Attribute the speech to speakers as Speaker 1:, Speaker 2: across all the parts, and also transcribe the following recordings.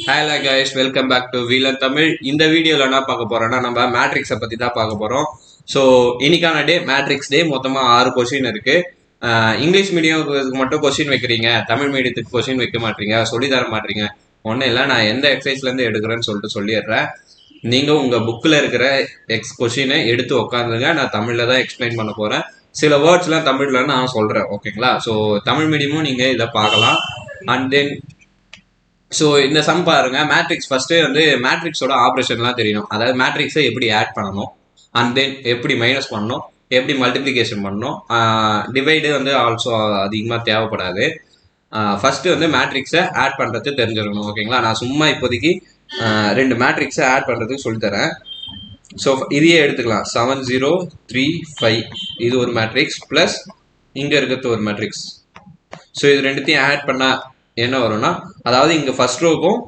Speaker 1: Hello guys, welcome back to வீலன் Tamil. இந்த வீடியோவில் என்ன பார்க்க போறோம்னா நம்ம மேட்ரிக்ஸை பற்றி தான் பார்க்க போகிறோம். ஸோ இன்னைக்கான டே மேட்ரிக்ஸ் டே. மொத்தமாக 6 கொஷின் இருக்கு. இங்கிலீஷ் மீடியத்துக்கு மட்டும் கொஷின் வைக்கிறீங்க, தமிழ் மீடியத்துக்கு கொஷின் வைக்க மாட்டீங்க, சொல்லி தர மாட்டீங்க. ஒன்றும் இல்லை, நான் எந்த எக்ஸசைஸ்லேருந்து எடுக்கிறேன்னு சொல்லிடுறேன். நீங்கள் உங்கள் புக்கில் இருக்கிற கொஷினை எடுத்து உட்காந்துங்க. நான் தமிழில் தான் எக்ஸ்பிளைன் பண்ண போகிறேன். சில வேர்ட்ஸ்லாம் தமிழில் நான் சொல்கிறேன், ஓகேங்களா? ஸோ தமிழ் மீடியமும் நீங்கள் இதை பார்க்கலாம். அண்ட் தென் ஸோ இந்த சம் பாருங்க. மேட்ரிக்ஸ் ஃபர்ஸ்ட்டு வந்து மேட்ரிக்ஸோட ஆப்ரேஷன்லாம் தெரியணும். அதாவது மேட்ரிக்ஸை எப்படி ஆட் பண்ணணும், அண்ட் தென் எப்படி மைனஸ் பண்ணணும், எப்படி மல்டிப்ளிகேஷன் பண்ணணும். டிவைடு வந்து ஆல்சோ அதிகமாக தேவைப்படாது. ஃபர்ஸ்ட் வந்து மேட்ரிக்ஸை ஆட் பண்ணுறது தெரிஞ்சிருக்கணும், ஓகேங்களா? நான் சும்மா இப்போதைக்கு 2 மேட்ரிக்ஸை ஆட் பண்ணுறதுக்கு சொல்லித்தரேன். ஸோ இதையே எடுத்துக்கலாம். 7 0 3 5 இது ஒரு மேட்ரிக்ஸ், ப்ளஸ் இங்கே இருக்கிறது ஒரு மேட்ரிக்ஸ். ஸோ இது ரெண்டுத்தையும் ஆட் பண்ணால் என்ன வரும்னா, அதாவது இங்கே ஃபர்ஸ்ட் ரோவும்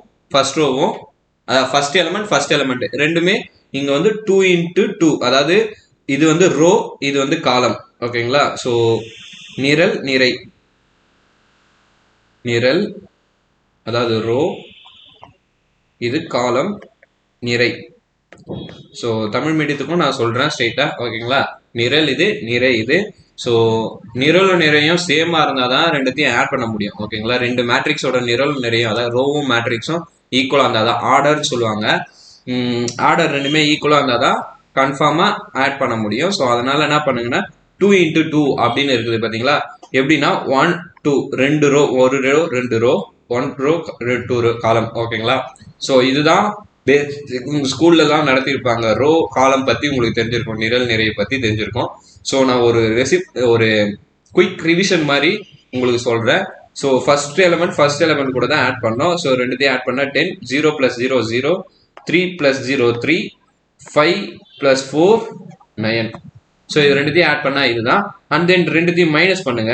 Speaker 1: ஃபர்ஸ்ட் எலமெண்ட் ரெண்டுமே இங்கே வந்து 2 into 2, அதாவது இது வந்து ரோ, இது வந்து காலம், ஓகேங்களா? ஸோ நிரல் நிறை, நிரல் அதாவது ரோ, இது காலம், நிறை. ஸோ தமிழ் மீடியத்துக்கும் நான் சொல்கிறேன் ஸ்ட்ரெயிட்டாக, ஓகேங்களா? நிரல் இது, நிறை இது. ஸோ நிரலும் நிறையும் சேமாக இருந்தால் தான் ரெண்டுத்தையும் ஆட் பண்ண முடியும், ஓகேங்களா? 2 மேட்ரிக்ஸோட நிரலும் நிறையும், அதாவது ரோவும் மேட்ரிக்ஸும் ஈக்குவலாக இருந்தால் தான், ஆர்டர்னு சொல்லுவாங்க. ஆர்டர் ரெண்டுமே ஈக்குவலாக இருந்தால் தான் கன்ஃபார்மாக ஆட் பண்ண முடியும். ஸோ அதனால் என்ன பண்ணுங்கன்னா 2 into 2 அப்படின்னு இருக்குது, பார்த்தீங்களா? எப்படின்னா 1 2 2 ரோ, ஒரு ரோ 2 ரோ, 1 ரோ 2 ரோ காலம், ஓகேங்களா? ஸோ இதுதான் ஸ்கூல்ல தான் நடத்தியிருப்பாங்க. ரோ காலம் பற்றி உங்களுக்கு தெரிஞ்சிருக்கும், நிரல் நிறைய பற்றி தெரிஞ்சிருக்கும். ஸோ நான் ஒரு குயிக் ரிவிஷன் மாதிரி உங்களுக்கு சொல்கிறேன். ஸோ ஃபர்ஸ்ட் எலமெண்ட் கூட தான் ஆட் பண்ணோம். ஸோ ரெண்டுத்தையும் ஆட் பண்ணால் 10, 0 + 0 0, 3 + 0 3, 5 + 4 9. ஸோ இது ரெண்டுத்தையும் ஆட் பண்ணால் இதுதான். அண்ட் தென் ரெண்டுத்தையும் மைனஸ் பண்ணுங்க.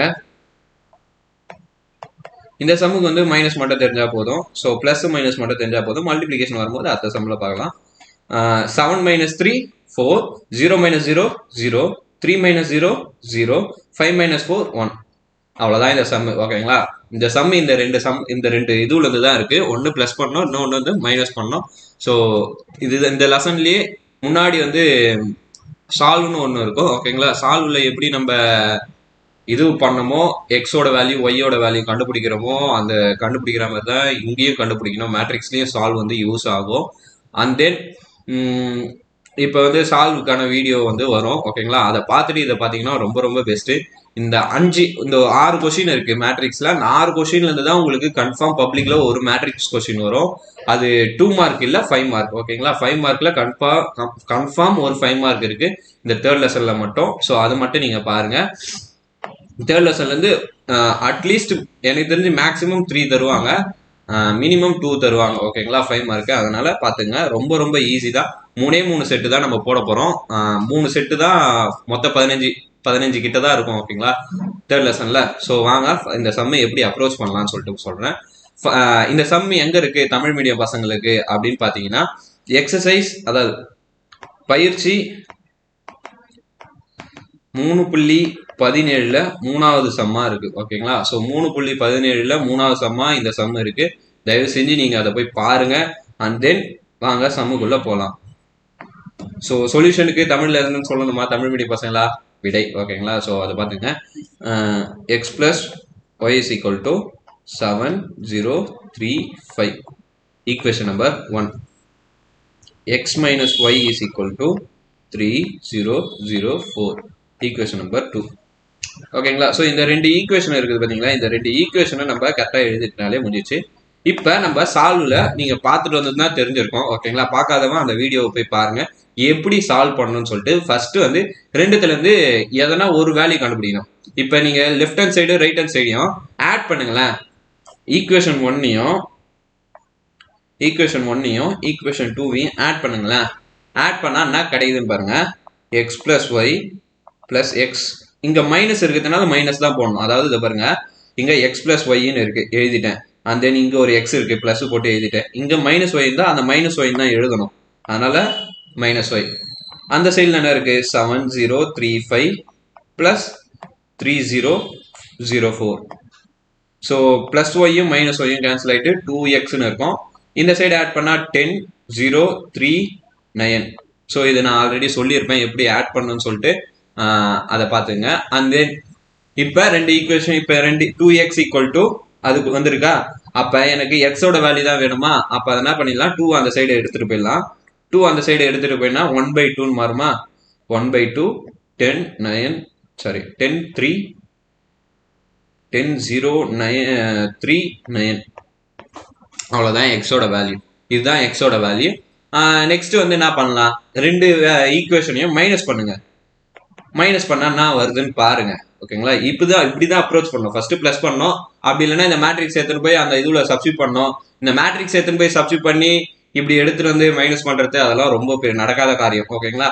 Speaker 1: இந்த சம்முக்கு வந்து மைனஸ் மட்டும் தெரிஞ்சா போதும். ஸோ ப்ளஸ் மைனஸ் மட்டும் தெரிஞ்சா போதும். மல்டிப்ளிகேஷன் வரும்போது அடுத்த சம்மில் பார்க்கலாம். 7 - 3 4, 0 - 0 0, 3 - 0 0, 5 - 4 1. அவ்வளோதான் இந்த சம்மு, ஓகேங்களா? இந்த சம் இந்த ரெண்டு இதுல இருந்து தான் இருக்கு. ஒன்று ப்ளஸ் பண்ணோம், இன்னொன்று வந்து மைனஸ் பண்ணோம். ஸோ இந்த லெசன்லயே முன்னாடி வந்து சால்வ்னு ஒன்று இருக்கும், ஓகேங்களா? சால்வ்ல எப்படி நம்ம இது பண்ணமோ, எக்ஸோட வேல்யூ ஒய்யோட வேல்யூ கண்டுபிடிக்கிறோமோ, அந்த கண்டுபிடிக்கிற மாதிரி தான் இங்கேயும் கண்டுபிடிக்கணும். மேட்ரிக்ஸ்லேயும் சால்வ் வந்து யூஸ் ஆகும். அண்ட் தென் இப்போ வந்து சால்வுக்கான வீடியோ வந்து வரும், ஓகேங்களா? அதை பார்த்துட்டு இதை பார்த்தீங்கன்னா ரொம்ப ரொம்ப பெஸ்ட்டு. இந்த 6 கொஷின் இருக்குது மேட்ரிக்ஸில். அந்த 6 கொஷின்லேருந்து தான் உங்களுக்கு கன்ஃபார்ம் பப்ளிக்கில் ஒரு மேட்ரிக்ஸ் கொஷின் வரும். அது 2 மார்க் இல்லை, 5 மார்க், ஓகேங்களா? 5 மார்க்கில் கன்ஃபார்ம் ஒரு 5 மார்க் இருக்குது இந்த 3rd லெசனில் மட்டும். ஸோ அது மட்டும் நீங்கள் பாருங்கள். 3rd லெசன்லேருந்து அட்லீஸ்ட் எனக்கு தெரிஞ்சு மேக்ஸிமம் 3 தருவாங்க, மினிமம் 2 தருவாங்க, ஓகேங்களா? 5 மார்க்கு. அதனால பார்த்துங்க, ரொம்ப ரொம்ப ஈஸி தான். 3 செட்டு தான் நம்ம போட போகிறோம். 3 செட்டு தான், மொத்தம் 15 கிட்ட தான் இருக்கும், ஓகேங்களா? 3rd லெசனில். ஸோ வாங்க இந்த சம்மை எப்படி அப்ரோச் பண்ணலாம்னு சொல்லிட்டு சொல்கிறேன். இந்த சம் எங்கே இருக்குது தமிழ் மீடியம் பசங்களுக்கு அப்படின்னு பார்த்தீங்கன்னா, எக்ஸசைஸ், அதாவது பயிற்சி 3.17ல் 3வது சம்மா இருக்கு, ஓகேங்களா? ஸோ 3.17ல் 3வது சம்மா இந்த சம் இருக்கு. தயவு செஞ்சு நீங்க அதை போய் பாருங்க. அண்ட் தென் வாங்க சம்முக்குள்ள போகலாம். ஸோ சொல்யூஷனுக்கு தமிழ்ல இருந்து சொல்லணுமா தமிழ் மீடியம் பசங்களா? விடை, ஓகேங்களா? ஸோ அதை பார்த்துங்க. x + y = 7 0 3 5, equation number 1. x - y = 3 0 0 4, equation number 2, ஓகேங்களா? ஸோ இந்த 2 ஈக்குவேஷன் இருக்குது பார்த்தீங்களா? இந்த 2 ஈக்குவேஷனை நம்ம கரெக்டாக எழுதிட்டனாலே முடிஞ்சிச்சு. இப்போ நம்ம சால்வ்ல நீங்கள் பார்த்துட்டு வந்து தான் தெரிஞ்சிருக்கோம், ஓகேங்களா? பார்க்காதவங்க அந்த வீடியோவை போய் பாருங்க, எப்படி சால்வ் பண்ணணும்னு சொல்லிட்டு. ஃபர்ஸ்ட் வந்து ரெண்டுத்துலேருந்து எதனா ஒரு வேல்யூ கண்டுபிடிக்கணும். இப்போ நீங்கள் left hand side right hand சைடையும் ஆட் பண்ணுங்களேன். ஈக்குவேஷன் 1ஐயும் ஈக்குவேஷன் 2ஐயும் ஆட் பண்ணுங்களேன். ஆட் பண்ணால் என்ன கிடைக்குதுன்னு பாருங்க. x + y + x, இங்கே மைனஸ் இருக்கிறதுனால மைனஸ் தான் போடணும். அதாவது இதை பாருங்க, இங்கே x + yன்னு இருக்கு, எழுதிட்டேன். அண்ட் தென் இங்கே ஒரு x இருக்கு, ப்ளஸ் போட்டு எழுதிட்டேன். இங்கே -y இருந்தால் அந்த -y தான் எழுதணும், அதனால -y. அந்த சைடில் என்ன இருக்கு? 7 0 3 5 + 3 0 0 4. ஸோ +y -y கேன்சல் ஆகிட்டு 2xன்னு இருக்கும். இந்த சைடு ஆட் பண்ணா 10 0 3 9. ஸோ இது நான் ஆல்ரெடி சொல்லியிருப்பேன் எப்படி ஆட் பண்ணணும்னு சொல்லிட்டு அதை பார்த்துங்க. அண்ட் தென் இப்போ ரெண்டு ஈக்குவேஷன், இப்போ ரெண்டு 2x ஈக்குவல் அதுக்கு வந்திருக்கா. அப்போ எனக்கு எக்ஸோட வேல்யூ தான் வேணுமா, அப்போ அதை என்ன பண்ணிடலாம், 2 அந்த சைடு எடுத்துகிட்டு போயிடலாம். 2 அந்த சைடு எடுத்துகிட்டு போயினா 1/2 மாறுமா. 1/2 10 9 சாரி 10 3 10 0 9 3 9. அவ்வளோதான் எக்ஸோட வேல்யூ. இதுதான் எக்ஸோட வேல்யூ. நெக்ஸ்ட் வந்து என்ன பண்ணலாம், ரெண்டு ஈக்குவேஷனையும் மைனஸ் பண்ணுங்க. மைனஸ் பண்ணா என்ன வருதுன்னு பாருங்க. ஓகேங்களா, இப்படிதான் அப்ரோச் பண்ணணும். ஃபர்ஸ்ட் பிளஸ் பண்ணோம், அப்படி இல்லைன்னா இந்த மேட்ரிக்ஸ் எடுத்துட்டு போய் அந்த இதுல சப்ஸ்டியூட் பண்ணோம். இந்த மேட்ரிக்ஸ் எடுத்துட்டு போய் சப்ஸ்டியூட் பண்ணி இப்படி எடுத்துட்டு வந்து மைனஸ் பண்றது அதெல்லாம் ரொம்ப நடக்காத காரியம். ஓகேங்களா,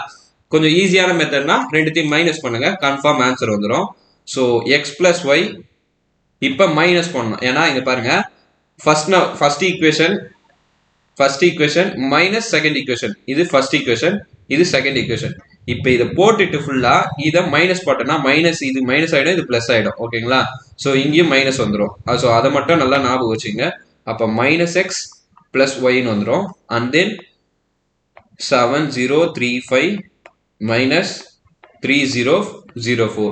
Speaker 1: கொஞ்சம் ஈஸியான மெத்தட்னா ரெண்டுத்தையும் மைனஸ் பண்ணுங்க, கன்ஃபார்ம் ஆன்சர் வந்துடும். ஸோ எக்ஸ் பிளஸ் ஒய் இப்போ மைனஸ் பண்ணணும். ஏன்னா இங்க பாருங்க, first equation minus second equation, இது ஃபர்ஸ்ட் ஈக்குவேஷன், இது செகண்ட் ஈக்குவேஷன். இப்போ இதை போட்டுட்டு ஃபுல்லா இதை மைனஸ் போட்டோம்னா மைனஸ், இது மைனஸ் ஆயிடும், இது பிளஸ் ஆயிடும். ஓகேங்களா, ஸோ இங்கேயும் மைனஸ் வந்துடும். ஸோ அதை மட்டும் நல்லா ஞாபகம் வச்சுங்க. அப்போ மைனஸ் எக்ஸ் பிளஸ் ஒய்னு வந்துடும். And then 7035 minus 3004.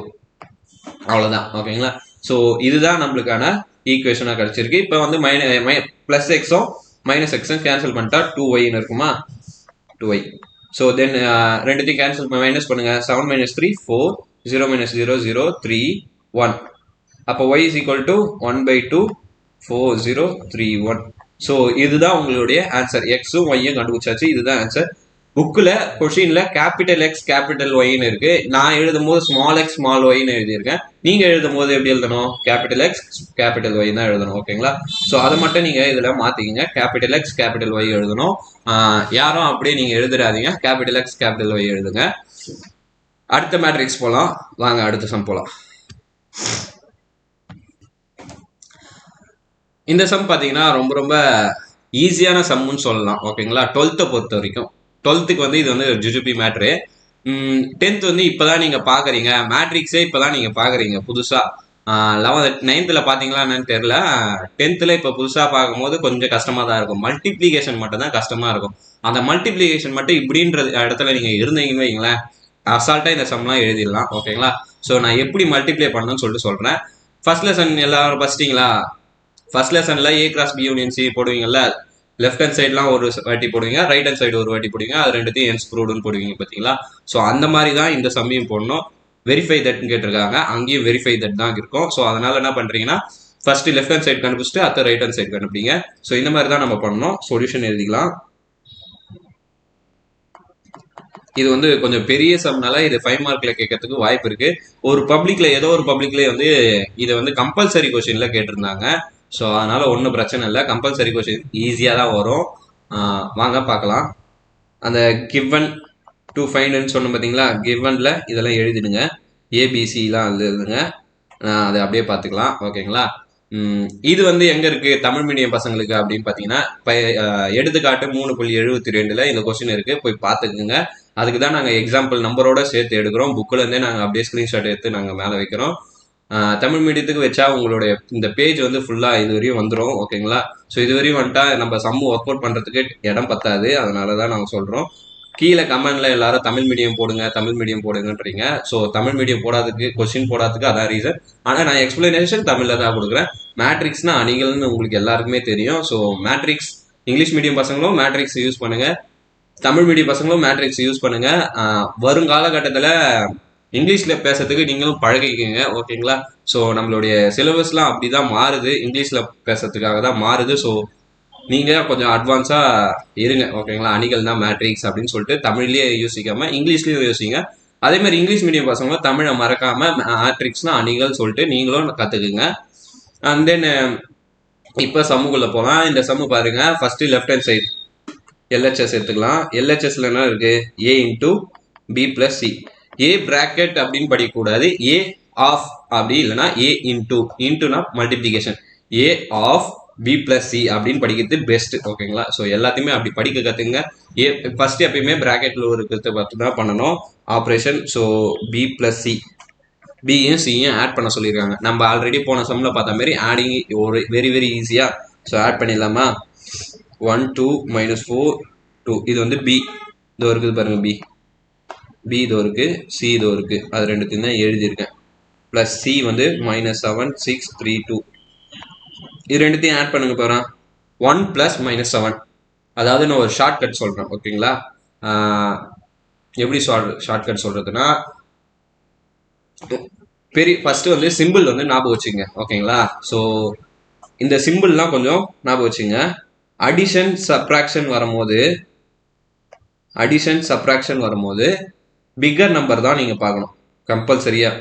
Speaker 1: அவ்வளோதான். ஓகேங்களா, ஸோ இதுதான் நம்மளுக்கான ஈக்குவேஷனாக கிடைச்சிருக்கு. இப்போ வந்து பிளஸ் எக்ஸும் மைனஸ் எக்ஸும் கேன்சல் பண்ணிட்டா 2yன்னு இருக்குமா, 2y. ஸோ தென் ரெண்டுத்தையும் கேன்சல் மைனஸ் பண்ணுங்க. 7 minus 3 4 0 minus 0 0 3 1. அப்போ y is equal to 1/2 4 0 3 1. So இதுதான் உங்களுடைய ஆன்சர். எக்ஸும் ஒய்யும் கண்டுபிடிச்சாச்சு, இதுதான் ஆன்சர். புக்கில் கொஷின்ல கேபிட்டல் எக்ஸ் கேபிட்டல் ஒய்ன்னு இருக்கு. நான் எழுதும் போது ஸ்மால் எக்ஸ் ஸ்மால் ஒய்ன்னு எழுதியிருக்கேன். நீங்க எழுதும் போது எப்படி எழுதணும், கேபிட்டல் எக்ஸ் கேபிட்டல் ஒய் தான் எழுதணும். ஓகேங்களா, ஸோ அதை மட்டும் நீங்க இதுல மாத்திக்கிங்க, கேபிட்டல் எக்ஸ் கேபிட்டல் ஒய் எழுதணும். யாரும் அப்படியே நீங்க எழுதுறாதீங்க, கேபிட்டல் எக்ஸ் கேபிட்டல் ஒய் எழுதுங்க. அடுத்த மேட்ரிக்ஸ் போலாம் வாங்க, அடுத்த சம் போலாம். இந்த சம் பாத்தீங்கன்னா ரொம்ப ரொம்ப ஈஸியான சம்முன்னு சொல்லலாம். ஓகேங்களா, 12th பொறுத்த வரைக்கும், 12th வந்து இது வந்து ஜுஜுபி மேட்ரு. 10th வந்து இப்பதான் நீங்க பாக்குறீங்க, மேட்ரிக்ஸே இப்பதான் நீங்க பாக்குறீங்க புதுசா. 9th பாத்தீங்களா என்னன்னு தெரியல, 10th இப்ப புதுசா பார்க்கும்போது கொஞ்சம் கஷ்டமா தான் இருக்கும். மல்டிப்ளிகேஷன் மட்டும் தான் கஷ்டமா இருக்கும். அந்த மல்டிப்ளிகேஷன் மட்டும் இப்படின்ற இடத்துல நீங்க இருந்தீங்கன்னு வைங்களேன், அசால்ட்டா இந்த சம்லாம் எழுதிடலாம். ஓகேங்களா, ஸோ நான் எப்படி மல்டிப்ளை பண்ணணும்னு சொல்லிட்டு சொல்றேன். ஃபர்ஸ்ட் லெசன் எல்லாரும் படிச்சிட்டீங்களா? ஃபர்ஸ்ட் லெசன்ல A cross B union C போடுவீங்கல்ல, லெஃப்ட் ஹேண்ட் சைட்லாம் ஒரு வாட்டி போடுவீங்க, ரைட் ஹேண்ட் சைடு ஒரு வாட்டி போடுவீங்க, அது ரெண்டுத்தையும் என்ஸ் ப்ரூவ்டுன்னு போடுவீங்க பார்த்தீங்களா. ஸோ அந்த மாதிரி தான் இந்த சம்மையும் போடணும். வெரிஃபை தட்னு கேட்டிருக்காங்க, அங்கேயும் வெரிஃபை தட் தான் இருக்கும். ஸோ அதனால என்ன பண்றீங்கன்னா, ஃபர்ஸ்ட் லெஃப்ட் ஹேண்ட் சைடு கண்டுபிடிச்சிட்டு அடுத்த ரைட் ஹேண்ட் சைடு கண்டுபிடிங்க. ஸோ இந்த மாதிரி தான் நம்ம பண்ணணும். சொல்யூஷன் எழுதிக்கலாம். இது வந்து கொஞ்சம் பெரிய சம்னால இது 5 மார்க்ல கேட்கறதுக்கு வாய்ப்பு இருக்கு. ஒரு பப்ளிக்ல ஏதோ ஒரு பப்ளிக்ல வந்து இதை வந்து கம்பல்சரி கொஸ்டின்ல கேட்டிருந்தாங்க. ஸோ அதனால ஒன்றும் பிரச்சனை இல்லை, கம்பல்சரி கொஸ்டின் ஈஸியாக தான் வரும். வாங்க பார்க்கலாம். அந்த கிவன் டு ஃபைண்ட்னு சொன்னோம் பார்த்தீங்களா, கிவன்ல இதெல்லாம் எழுதிடுங்க, ஏபிசிலாம் எழுதுங்க, அதை அப்படியே பார்த்துக்கலாம். ஓகேங்களா, இது வந்து எங்க இருக்கு தமிழ் மீடியம் பசங்களுக்கு அப்படின்னு பார்த்தீங்கன்னா, எடுத்துக்காட்டு 3.72 இந்த கொஸ்டின் இருக்கு, போய் பார்த்துக்குங்க. அதுக்கு தான் நாங்கள் எக்ஸாம்பிள் நம்பரோட சேர்த்து எடுக்கிறோம். புக்கில் இருந்தே நாங்கள் அப்படியே ஸ்க்ரீன்ஷாட் எடுத்து நாங்கள் மேலே வைக்கிறோம். தமிழ் மீடியத்துக்கு வச்சா உங்களுடைய இந்த பேஜ் வந்து ஃபுல்லாக இது வரையும் வந்துடும். ஓகேங்களா, ஸோ இது வரையும் வந்துட்டா நம்ம சம்மு ஒர்க் அவுட் பண்ணுறதுக்கு இடம் பத்தாது. அதனால தான் நாங்கள் சொல்கிறோம். கீழே கமெண்ட்ல எல்லாரும் தமிழ் மீடியம் போடுங்க, தமிழ் மீடியம் போடுங்கன்றீங்க. ஸோ தமிழ் மீடியம் போடாததுக்கு, கொஸ்டின் போடாததுக்கு அதான் ரீசன். ஆனால் நான் எக்ஸ்பிளனேஷன் தமிழில் தான் கொடுக்குறேன். மேட்ரிக்ஸ்னா அணிகள்னு உங்களுக்கு எல்லாருக்குமே தெரியும். ஸோ மேட்ரிக்ஸ் இங்கிலீஷ் மீடியம் பசங்களும் மேட்ரிக்ஸ் யூஸ் பண்ணுங்க, தமிழ் மீடியம் பசங்களும் மேட்ரிக்ஸ் யூஸ் பண்ணுங்க. வருங்காலகட்டத்தில் இங்கிலீஷ்ல பேசுறதுக்கு நீங்களும் பழகிக்கங்க. ஓகேங்களா, ஸோ நம்மளுடைய சிலபஸ்லாம் அப்படிதான் மாறுது, இங்கிலீஷ்ல பேசுறதுக்காக தான் மாறுது. ஸோ நீங்க கொஞ்சம் அட்வான்ஸா இருங்க. ஓகேங்களா, அணிகள் தான் மேட்ரிக்ஸ் அப்படின்னு சொல்லிட்டு தமிழ்லயே யோசிக்காம இங்கிலீஷ்லயும் யோசிங்க. அதே மாதிரி இங்கிலீஷ் மீடியம் பசங்களும் தமிழை மறக்காம மேட்ரிக்ஸ்னா அணிகள் சொல்லிட்டு நீங்களும் கத்துக்குங்க. அண்ட் தென் இப்ப சம்முக்குள்ள போலாம். இந்த சம்மு பாருங்க, first left hand side LHS எடுத்துக்கலாம். எல்ஹெச்எஸ்ல என்ன இருக்கு, A into B plus C. A bracket அப்படின்னு படிக்கக்கூடாது, ஏ ஆஃப் அப்படி இல்லைன்னா ஏ இன்டூனா multiplication, A of B plus C அப்படின்னு படிக்கிறது பெஸ்ட். ஓகேங்களா, ஸோ எல்லாத்தையுமே அப்படி படிக்க கற்றுங்க. ஏ ஃபர்ஸ்ட் எப்பயுமே பிராக்கெட்ல ஒரு இருக்கிறத பார்த்து தான் பண்ணணும் operation. So B plus C, பியும் சியும் ஆட் பண்ண சொல்லியிருக்காங்க. நம்ம ஆல்ரெடி போன சம்ல பார்த்த மாதிரி ஆடிங் ஒரு வெரி வெரி ஈஸியா. ஸோ ஆட் பண்ணிடலாமா? 1 2 minus 4 2 இது வந்து b இதோ இருக்குது பாருங்க b இதோ இருக்கு c இதோ இருக்கு அது ரெண்டுத்தையும் தான் எழுதியிருக்கேன் plus c வந்து minus 7 6 3 2 இது ரெண்டுத்தையும் ஆட் பண்ணுங்க பாருங்க 1 plus minus 7 அதாவது நான் ஒரு ஷார்ட்கட் சொல்றேன் ஓகேங்களா எப்படி ஷார்ட்கட் சொல்றதுன்னா ஃபர்ஸ்ட் வந்து சிம்பிள் வந்து ஞாபகம் வச்சுங்க ஓகேங்களா ஸோ இந்த சிம்பிள்லாம் கொஞ்சம் ஞாபகம் வச்சுங்க அடிஷன் சப்ராக்ஷன் வரும்போது பிக்கர் நம்பர் தான் நீங்க பார்க்கணும் கம்பல்சரியா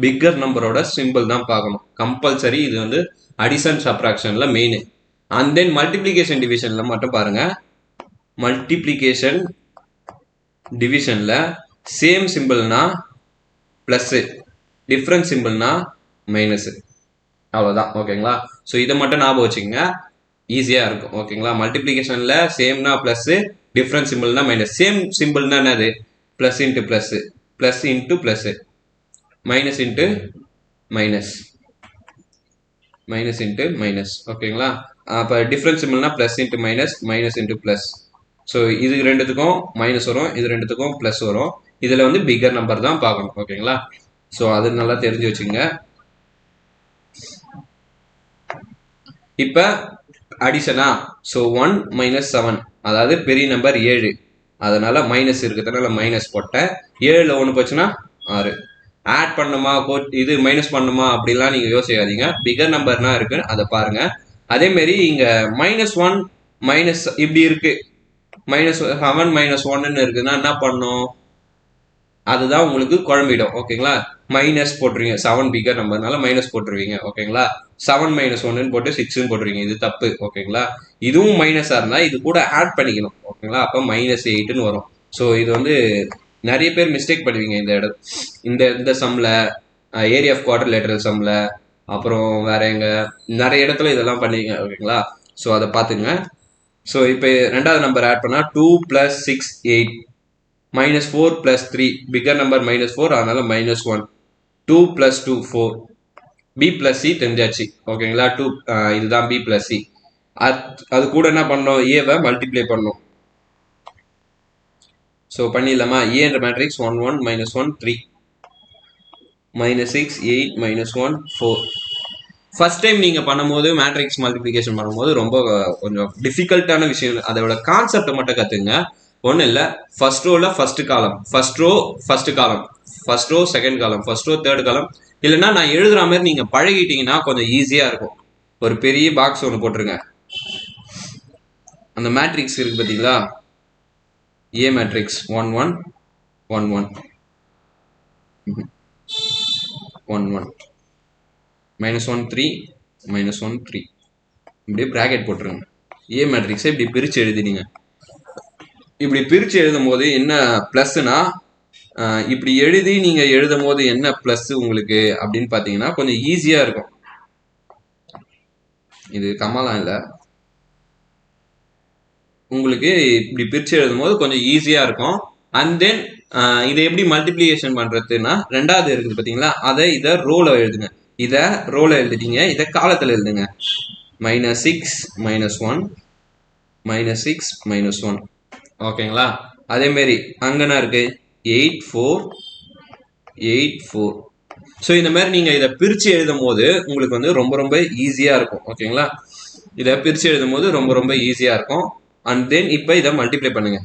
Speaker 1: பிக்கர் நம்பரோட சிம்பிள் தான் பார்க்கணும் கம்பல்சரி இது வந்து அடிஷன் சப்ராக்ஷன்ல மெயின் அண்ட் தென் மல்டிப்ளிகேஷன் டிவிஷன்ல மட்டும் பாருங்க மல்டிப்ளிகேஷன் டிவிஷன்ல சேம் சிம்பிள்னா பிளஸ் டிஃப்ரெண்ட் சிம்பிள்னா மைனஸ் அவ்வளோதான் ஓகேங்களா ஸோ இதை மட்டும் ஞாபகம் வச்சுக்கோங்க ஈஸியாக இருக்கும் ஓகேங்களா மல்டிப்ளிகேஷனில் சேம்னா ப்ளஸ் டிஃப்ரெண்ட் சிம்பிள்னா மைனஸ் சேம் சிம்பிள்னா என்னது plus into plus plus into plus minus into minus minus into minus ஓகேங்களா அப்போ டிஃப்ரெண்ட் சிம்பிள்னா plus into minus minus into plus so இது ரெண்டுத்துக்கும் மைனஸ் வரும் இது ரெண்டுத்துக்கும் ப்ளஸ் வரும் இதில் வந்து பிக்கர் நம்பர் தான் பார்க்கணும் ஓகேங்களா ஸோ அது நல்லா தெரிஞ்சு வச்சுங்க இப்போ அடிஷனா ஸோ 1 minus 7 அதாவது பெரிய நம்பர் 7 அதனால மைனஸ் இருக்கிறதுனால மைனஸ் போட்டேன் 7ல் 1 போச்சுன்னா 6 ஆட் பண்ணுமா இது மைனஸ் பண்ணுமா அப்படிலாம் நீங்கள் யோசிக்காதீங்க பிகர் நம்பர்னா இருக்கு அதை பாருங்க அதே மாதிரி இங்கே -1 மைனஸ் இப்படி இருக்கு -7 -1 இருக்குதுன்னா என்ன பண்ணும் அதுதான் உங்களுக்கு குழம்பிடும் ஓகேங்களா மைனஸ் போட்டுருவீங்க 7 பிகர் நம்பர்னால மைனஸ் போட்டுருவீங்க ஓகேங்களா 7 - 1 போட்டு 6 போட்டுருவீங்க இது தப்பு ஓகேங்களா இதுவும் மைனஸா இருந்தா இது கூட ஆட் பண்ணிக்கணும் ஓகேங்களா அப்போ -8ன்னு வரும் ஸோ இது வந்து நிறைய பேர் மிஸ்டேக் பண்ணுவீங்க இந்த சம்ல ஏரியா ஆஃப் குவாட்ரிலேட்டரல் சம்ல அப்புறம் வேற எங்க நிறைய இடத்துல இதெல்லாம் பண்ணுவீங்க ஓகேங்களா ஸோ அதை பார்த்துங்க ஸோ இப்போ ரெண்டாவது நம்பர் ஆட் பண்ணா 2 + 6 8 -4 + 3 பிகர் நம்பர் -4 அதனால -1 2 + 2 4 b + c தெரிஞ்சாச்சு ஓகேங்களா 2 இதுதான் b + c அது கூட என்ன பண்ணோம் ஏவை மல்டிப்ளை பண்ணோம் ஸோ பண்ணிடலாமா ஏன்ற மேட்ரிக்ஸ் 1 1 -1 3 -6 8 -1 4 ஃபர்ஸ்ட் டைம் நீங்க பண்ணும்போது மேட்ரிக்ஸ் மல்டிப்ளிகேஷன் பண்ணும்போது ரொம்ப கொஞ்சம் டிஃபிகல்ட்டான விஷயம் அதோட கான்செப்டை மட்டும் கத்துங்க ஒன்றும் இல்லை ஃபர்ஸ்ட் ரோல first column first row second column first row third column இல்லைன்னா நான் எழுதுற மாதிரி நீங்க பழகிட்டீங்கன்னா கொஞ்சம் ஈஸியா இருக்கும் ஒரு பெரிய பாக்ஸ் ஒன்று போட்டுருங்க அந்த மேட்ரிக்ஸ் இருக்கு பார்த்தீங்களா ஏ மேட்ரிக்ஸ் 1 1 1 1 1 1 -1 3 -1 3 இப்படியே பிராக்கெட் போட்டுருங்க ஏ மேட்ரிக்ஸை இப்படி பிரிச்சு எழுதினீங்க இப்படி பிரிச்சு எழுதும் போது என்ன பிளஸ்னா இப்படி எழுதி நீங்க எழுதும் போது என்ன பிளஸ் உங்களுக்கு அப்படின்னு பாத்தீங்கன்னா கொஞ்சம் ஈஸியா இருக்கும் இது கமாலாம் இல்லை உங்களுக்கு இப்படி பிரிச்சு எழுதும் போது கொஞ்சம் ஈஸியா இருக்கும் அண்ட் தென் இதை எப்படி மல்டிப்ளிகேஷன் பண்றதுன்னா ரெண்டாவது இருக்குது பாத்தீங்களா இதை ரோல எழுதுங்க இதை ரோல எழுதிட்டீங்க இதை காலத்துல எழுதுங்க -6 -1 -6 -1 ஓகேங்களா அதே மாதிரி அங்கனா இருக்கு 8 4 8 4 ஸோ இந்த மாதிரி நீங்க இதை பிரிச்சு எழுதும் போது உங்களுக்கு வந்து ரொம்ப ரொம்ப ஈஸியா இருக்கும் ஓகேங்களா இதை பிரிச்சு எழுதும் போது ரொம்ப ரொம்ப ஈஸியா இருக்கும் அண்ட் தென் இப்போ இதை மல்டிப்ளை பண்ணுங்க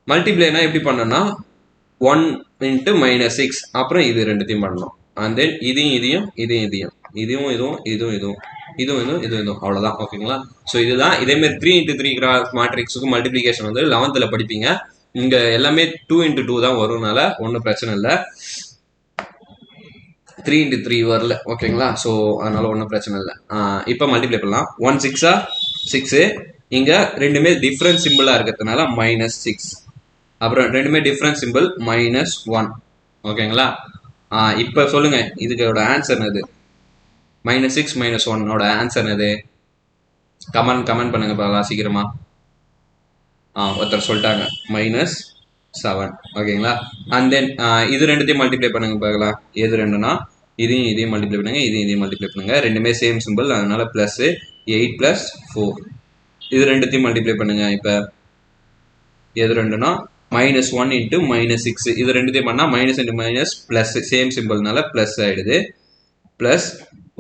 Speaker 1: மல்டிப்ளைனா எப்படி பண்ணனா 1 × -6 அப்புறம் இது ரெண்டுத்தையும் பண்ணணும் அண்ட் தென் இதையும் அவ்வளோதான் ஓகேங்களா ஸோ இதுதான் இதே மாதிரி 3 × 3 கிராஸ் மேட்ரிக்ஸுக்கு மல்டிப்ளிகேஷன் வந்து 11th படிப்பீங்க இங்க எல்லாமே 2 × 2 தான் வரும்னால ஒன்றும் பிரச்சனை இல்லை 3 × 3 வரல ஓகேங்களா ஸோ அதனால ஒன்றும் பிரச்சனை இல்லை இப்போ மல்டிப்ளை பண்ணலாம் 1 6 6 இங்க ரெண்டுமே டிஃப்ரெண்ட் சிம்பிளா இருக்கிறதுனால -6 அப்புறம் ரெண்டுமே டிஃப்ரெண்ட் சிம்பிள் -1 ஓகேங்களா இப்போ சொல்லுங்க இதுக்கோட ஆன்சர் என்னது -6 -1 ஆன்சர் என்னது கமெண்ட் பண்ணுங்க பார்க்கலாம் சீக்கிரமா ஒருத்தர் சொல்லிட்டாங்க -7 ஓகேங்களா அண்ட் தென் இது ரெண்டுத்தையும் மல்டிப்ளை பண்ணுங்க பார்க்கலாம் எது ரெண்டுனா இதையும் மல்டிப்ளை பண்ணுங்க இதையும் மல்டிப்ளை பண்ணுங்க ரெண்டுமே சேம் சிம்பிள் அதனால +8 + 4 இது ரெண்டுத்தையும் மல்டிப்ளை பண்ணுங்க. இப்போ எது ரெண்டுனா -1 இன்ட்டு -6 இது ரெண்டுத்தையும் பண்ணால் minus into minus plus same சிம்பிள்னால ப்ளஸ் ஆகிடுது. ப்ளஸ்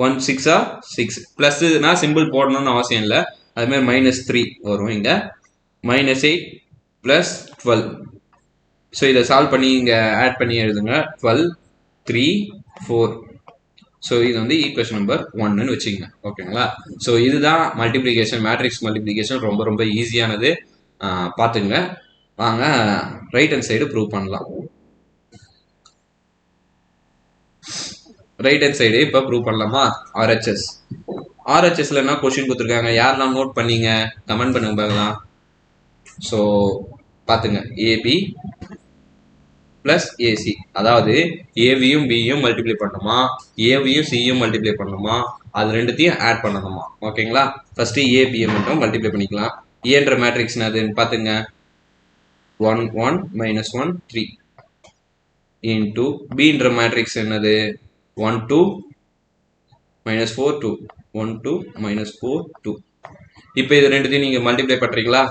Speaker 1: 1 6 6 ப்ளஸ்னா சிம்பிள் போடணும்னு அவசியம் இல்லை. அதுமாதிரி -3 வரும் இங்கே. -8 ப்ளஸ் 12. ஸோ இதை சால்வ் பண்ணி இங்கே ஆட் பண்ணி எழுதுங்க. 12 3 4. ஸோ இது வந்து ஈக்குவேஷன் நம்பர் 1ன்னு வச்சுக்கோங்க. ஓகேங்களா? ஸோ இதுதான் மல்டிப்ளிகேஷன், மேட்ரிக்ஸ் மல்டிப்ளிகேஷன். ரொம்ப ரொம்ப ஈஸியானது. பார்த்துங்க. வாங்க ரைட் ஹேண்ட் சைடு ப்ரூவ் பண்ணலாம். ரைட் ஹேண்ட் சைடு இப்போ ப்ரூவ் பண்ணலாமா? ஆர்ஹெச்எஸ். ஆர்ஹெச்எஸ்ல என்ன கொஸ்டின் கொடுத்துருக்காங்க, யாரெல்லாம் நோட் பண்ணீங்க கமெண்ட் பண்ணுங்க பார்க்கலாம். ஸோ பார்த்துங்க, ஏபி பிளஸ் ஏசி, அதாவது ஏவியும் பியும் மல்டிப்ளை பண்ணணுமா, ஏவியும் சியும் மல்டிப்ளை பண்ணணுமா, அது ரெண்டுத்தையும் ஆட் பண்ணணுமா? ஓகேங்களா? ஃபர்ஸ்ட் ஏபியை மட்டும் மல்டிப்ளை பண்ணிக்கலாம். ஏன்ற மேட்ரிக்ஸ் அதுன்னு பார்த்துங்க, 1 1 -1 3 இன்டூ பின்ற மேட்ரிக்ஸ் என்னது, 1 2 -4 2 1 2 -4 2. இப்போ இது ரெண்டுத்தையும் நீங்கள் மல்டிப்ளை பண்ணுறீங்களா?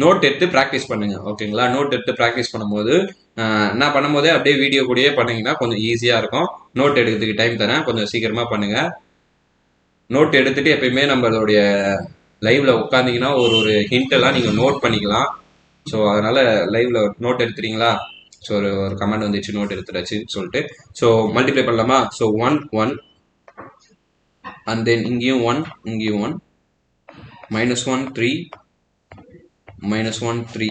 Speaker 1: நோட் எடுத்து ப்ராக்டிஸ் பண்ணுங்க. ஓகேங்களா? நோட் எடுத்து ப்ராக்டிஸ் பண்ணும்போது நான் பண்ணும்போதே அப்படியே வீடியோ கூடயே பண்ணீங்கன்னா கொஞ்சம் ஈஸியாக இருக்கும். நோட் எடுக்கிறதுக்கு டைம் தரேன், கொஞ்சம் சீக்கிரமாக பண்ணுங்க. நோட் எடுத்துட்டு எப்பயுமே நம்மளுடைய லைவ்ல உட்காந்தீங்கன்னா ஒரு ஹிண்ட் எல்லாம் நீங்கள் நோட் பண்ணிக்கலாம். ஸோ அதனால லைவ்ல நோட் எடுத்துறீங்களா? ஸோ ஒரு கமெண்ட் வந்துச்சு நோட் எடுத்துடாச்சு சொல்லிட்டு. ஸோ மல்டிப்ளை பண்ணலாமா? ஸோ 1 1 அண்ட் தென் இங்கேயும் 1 இங்கேயும் 1 -1 3 -1 3.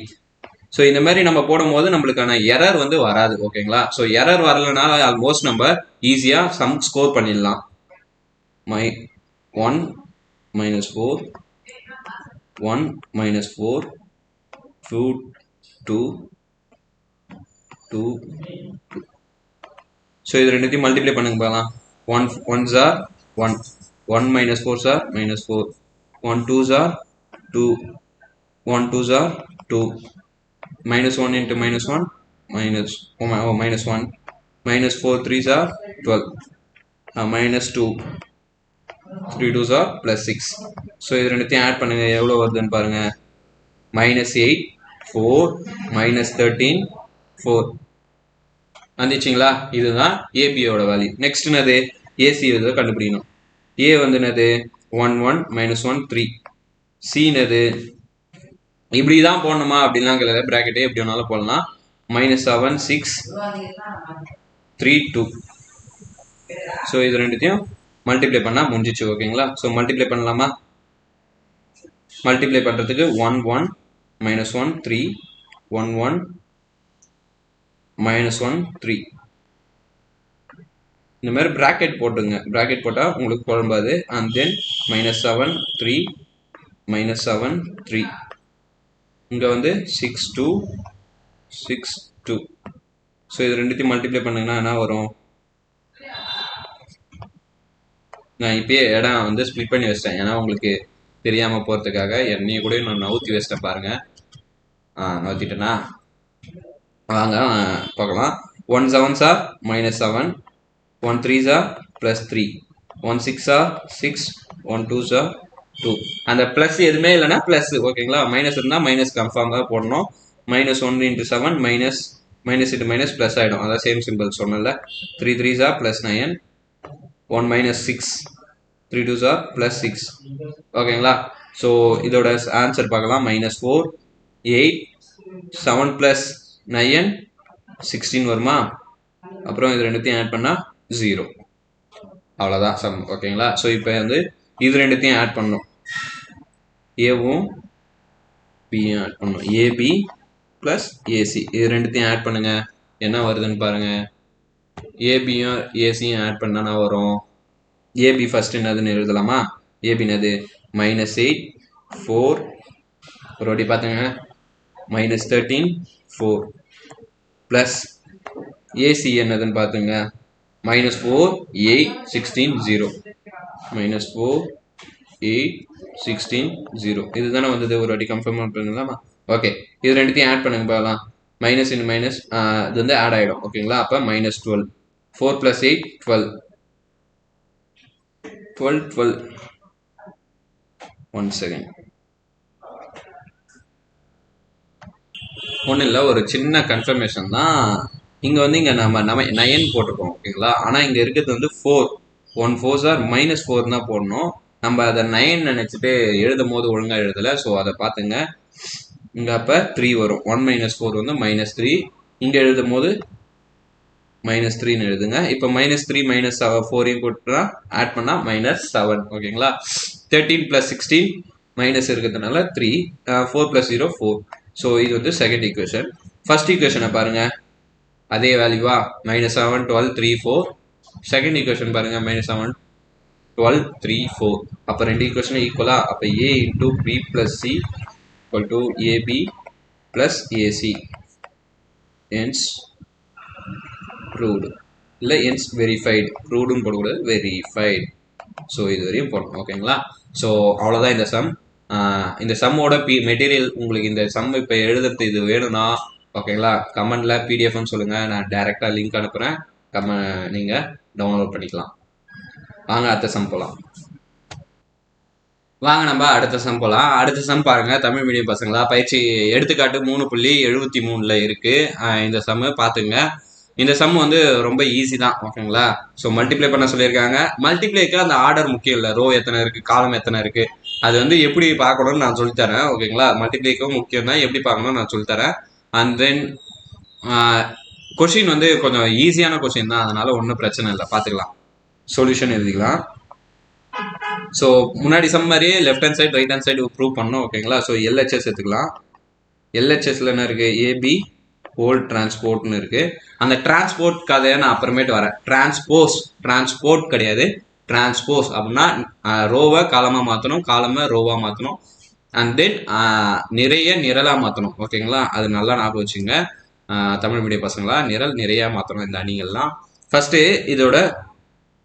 Speaker 1: ஸோ இந்த மாதிரி நம்ம போடும்போது நம்மளுக்கான எரர் வந்து வராது. ஓகேங்களா? ஸோ எரர் வரலனால ஆல்மோஸ்ட் நம்ம ஈஸியாக சம் ஸ்கோர் பண்ணிடலாம். 1 -4 1 -4 2 2 2 2. ஸோ இது ரெண்டுத்தையும் மல்டிப்ளை பண்ணுங்க பார்க்கலாம். 1 1s are 1 1 -4s are -4 1 2s are 2 1 2s are 2 -1 into -1 -1 -4 3s are 12 -2 3 2s are +6. So இது ரெண்டுத்தையும் ஆட் பண்ணுங்க, எவ்வளோ வருதுன்னு பாருங்க. -8 4 -13 4 வந்துச்சிங்களா? இதுதான் ஏபியோட வேல்யூ. நெக்ஸ்ட் என்னது, ஏசி இதை கண்டுபிடிக்கணும். ஏ வந்து என்னது 1 1 -1 3. சி என்னது, இப்படி தான் போடணுமா அப்படின்லாம் கிடையாது, பிராக்கெட்டே எப்படி வேணாலும் போடலாம். -7 6 3 2. ஸோ இது ரெண்டுத்தையும் மல்டிப்ளை பண்ணால் முடிஞ்சிச்சு. ஓகேங்களா? ஸோ மல்டிப்ளை பண்ணலாமா? மல்டிப்ளை பண்ணுறதுக்கு 1 1 -1 3 1 1 -1 3. இந்த மாதிரி பிராக்கெட் போட்டுங்க. பிராக்கெட் போட்டால் உங்களுக்கு குழம்பாது. And then -7 3 -7 3. இங்கே வந்து 6 2 6 2. ஸோ இது ரெண்டுத்தையும் மல்டிப்ளை பண்ணுங்கன்னா என்ன வரும்? நான் இப்பயே இடம் வந்து ஸ்ப்ளிட் பண்ணி வச்சிட்டேன், ஏன்னா உங்களுக்கு தெரியாமல் போகிறதுக்காக. என்னையும் கூட நான் நவுத்தி வச்சிட்டேன் பாருங்க. நவுத்திட்டேனா? வாங்க பார்க்கலாம். 1 7s are -7 1 3s are +3 1 6s are 6 1 2s are 2. அந்த ப்ளஸ் எதுவுமே இல்லைன்னா ப்ளஸ். ஓகேங்களா? மைனஸ் இருந்தால் மைனஸ் கன்ஃபார்மாக போடணும். -1 into 7 minus into minus plus ஆகிடும். அதான் சேம் சிம்பிள் சொன்னல. 3 3s are +9 1 -6 3 2s are +6. ஓகேங்களா? ஸோ இதோட ஆன்சர் பார்க்கலாம். -4 8 7 + 9 16 வருமா? அப்புறம் இது ரெண்டுத்தையும் ஆட் பண்ணால் 0. அவ்வளோதான் சம். ஓகேங்களா? ஸோ இப்போ வந்து இது ரெண்டுத்தையும் ஆட் பண்ணணும். ஏவும் பியும் ஆட் பண்ணணும். ஏபி ப்ளஸ் ஏசி இது ரெண்டுத்தையும் ஆட் பண்ணுங்க. என்ன வருதுன்னு பாருங்க. ஏபியும் ஏசியும் ஆட் பண்ணா வரும். ஏபி ஃபர்ஸ்ட் என்னதுன்னு எழுதலாமா? ஏபி என்னது -8 4 ஒரு வாட்டி பார்த்துங்க -13 4 ப்ளஸ் ஏசி என்னதுன்னு பார்த்துங்க -4 8 16 0 -4 8 16 0. இதுதானே வந்தது. ஒரு வாட்டி கன்ஃபார்ம் பண்ணலாமா? ஓகே, இது ரெண்டுத்தையும் ஆட் பண்ணுங்க பார்க்கலாம். மைனஸ் இன் மைனஸ் இது வந்து ஆட் ஆகிடும். ஓகேங்களா? அப்போ -12 4 + 8 12 12 12 1 செகண்ட். ஒன்றும் இல்லை, ஒரு சின்ன கன்ஃபர்மேஷன் தான். இங்கே வந்து இங்கே நம்ம 9 போட்டிருக்கோம் ஓகேங்களா. ஆனால் இங்கே இருக்கிறது வந்து 4. 1 4s are -4 தான் போடணும். நம்ம அதை 9 நினச்சிட்டு எழுதும் போது ஒழுங்காக எழுதலை. ஸோ அதை பார்த்துங்க. இங்கே அப்போ 3 வரும். 1 - 4 வந்து -3. இங்கே எழுதும் போது -3ன்னு எழுதுங்க. இப்போ -3 -4 போட்டுனா ஆட் பண்ணால் -7 ஓகேங்களா. 13 + 16 மைனஸ் இருக்கிறதுனால 3. 4 + 0 4. ஸோ இது வந்து செகண்ட் ஈக்குவேஷன். ஃபர்ஸ்ட் ஈக்குவேஷனை பாருங்க, அதே வேல்யூவா -7 12 3 4. செகண்ட் ஈக்குவேஷன் பாருங்க -7 12 3 4. அப்போ ரெண்டு ஈக்குவேஷனும் ஈக்குவலா. அப்போ a × b + c = ab + ac. hence proved. இல்லை hence verified. provedன்னு போடக்கூடாது, verified. ஸோ இது வரையும் போடணும் ஓகேங்களா. ஸோ அவ்வளோதான் இந்த சம். இந்த சம்மோட மெட்டீரியல் உங்களுக்கு இந்த சம் இப்போ எழுதுறது இது வேணும்னா ஓகேங்களா, கமெண்ட்ல பிடிஎஃப்னு சொல்லுங்கள், நான் டைரெக்டாக லிங்க் அனுப்புகிறேன். நீங்கள் டவுன்லோட் பண்ணிக்கலாம். வாங்க அடுத்த சம் போகலாம். வாங்க நம்ம அடுத்த சம் போகலாம். அடுத்த சம் பாருங்க, தமிழ் மீடியம் பசங்களா, பயிற்சி எடுத்துக்காட்டு 3.73 இருக்கு. இந்த சம் பார்த்துங்க. இந்த சம் வந்து ரொம்ப ஈஸி தான் ஓகேங்களா. ஸோ மல்டிப்ளை பண்ண சொல்லியிருக்காங்க. மல்டிப்ளைக்கு அந்த ஆர்டர் முக்கியம் இல்லை, ரோ எத்தனை இருக்குது காலம் எத்தனை இருக்குது அது வந்து எப்படி பார்க்கணும்னு நான் சொல்லித்தரேன் ஓகேங்களா. மல்டிப்ளைக்கும் முக்கியம் தான், எப்படி பார்க்கணும்னு நான் சொல்லித்தரேன். அண்ட் தென் கொஷின் வந்து கொஞ்சம் ஈஸியான கொஷின் தான், அதனால ஒன்றும் பிரச்சனை இல்லை, பார்த்துக்கலாம். சொல்யூஷன் எழுதிக்கலாம். ஸோ முன்னாடி சம் மாதிரியே left hand side right hand side prove பண்ணோம் ஓகேங்களா. ஸோ எல்ஹெச்எஸ் எடுத்துக்கலாம். எல்ஹெச்எஸ்ல என்ன இருக்குது, ஏபி ஹோல் டிரான்ஸ்போர்ட்னு இருக்குது. அந்த டிரான்ஸ்போர்ட் கதையை நான் அப்புறமேட்டு வரேன். டிரான்ஸ்போர்ட் கிடையாது, டிரான்ஸ்போஸ் அப்படின்னா ரோவை காலமாக மாற்றணும், காலமை ரோவாக மாற்றணும். அண்ட் தென் நிறைய நிரலாக மாற்றணும் ஓகேங்களா. அது நல்லா ஞாபகம் வச்சுங்க தமிழ் மீடியம் பசங்களா. நிரல் நிறையா மாற்றணும் இந்த அணிகள்லாம். ஃபஸ்ட்டு இதோட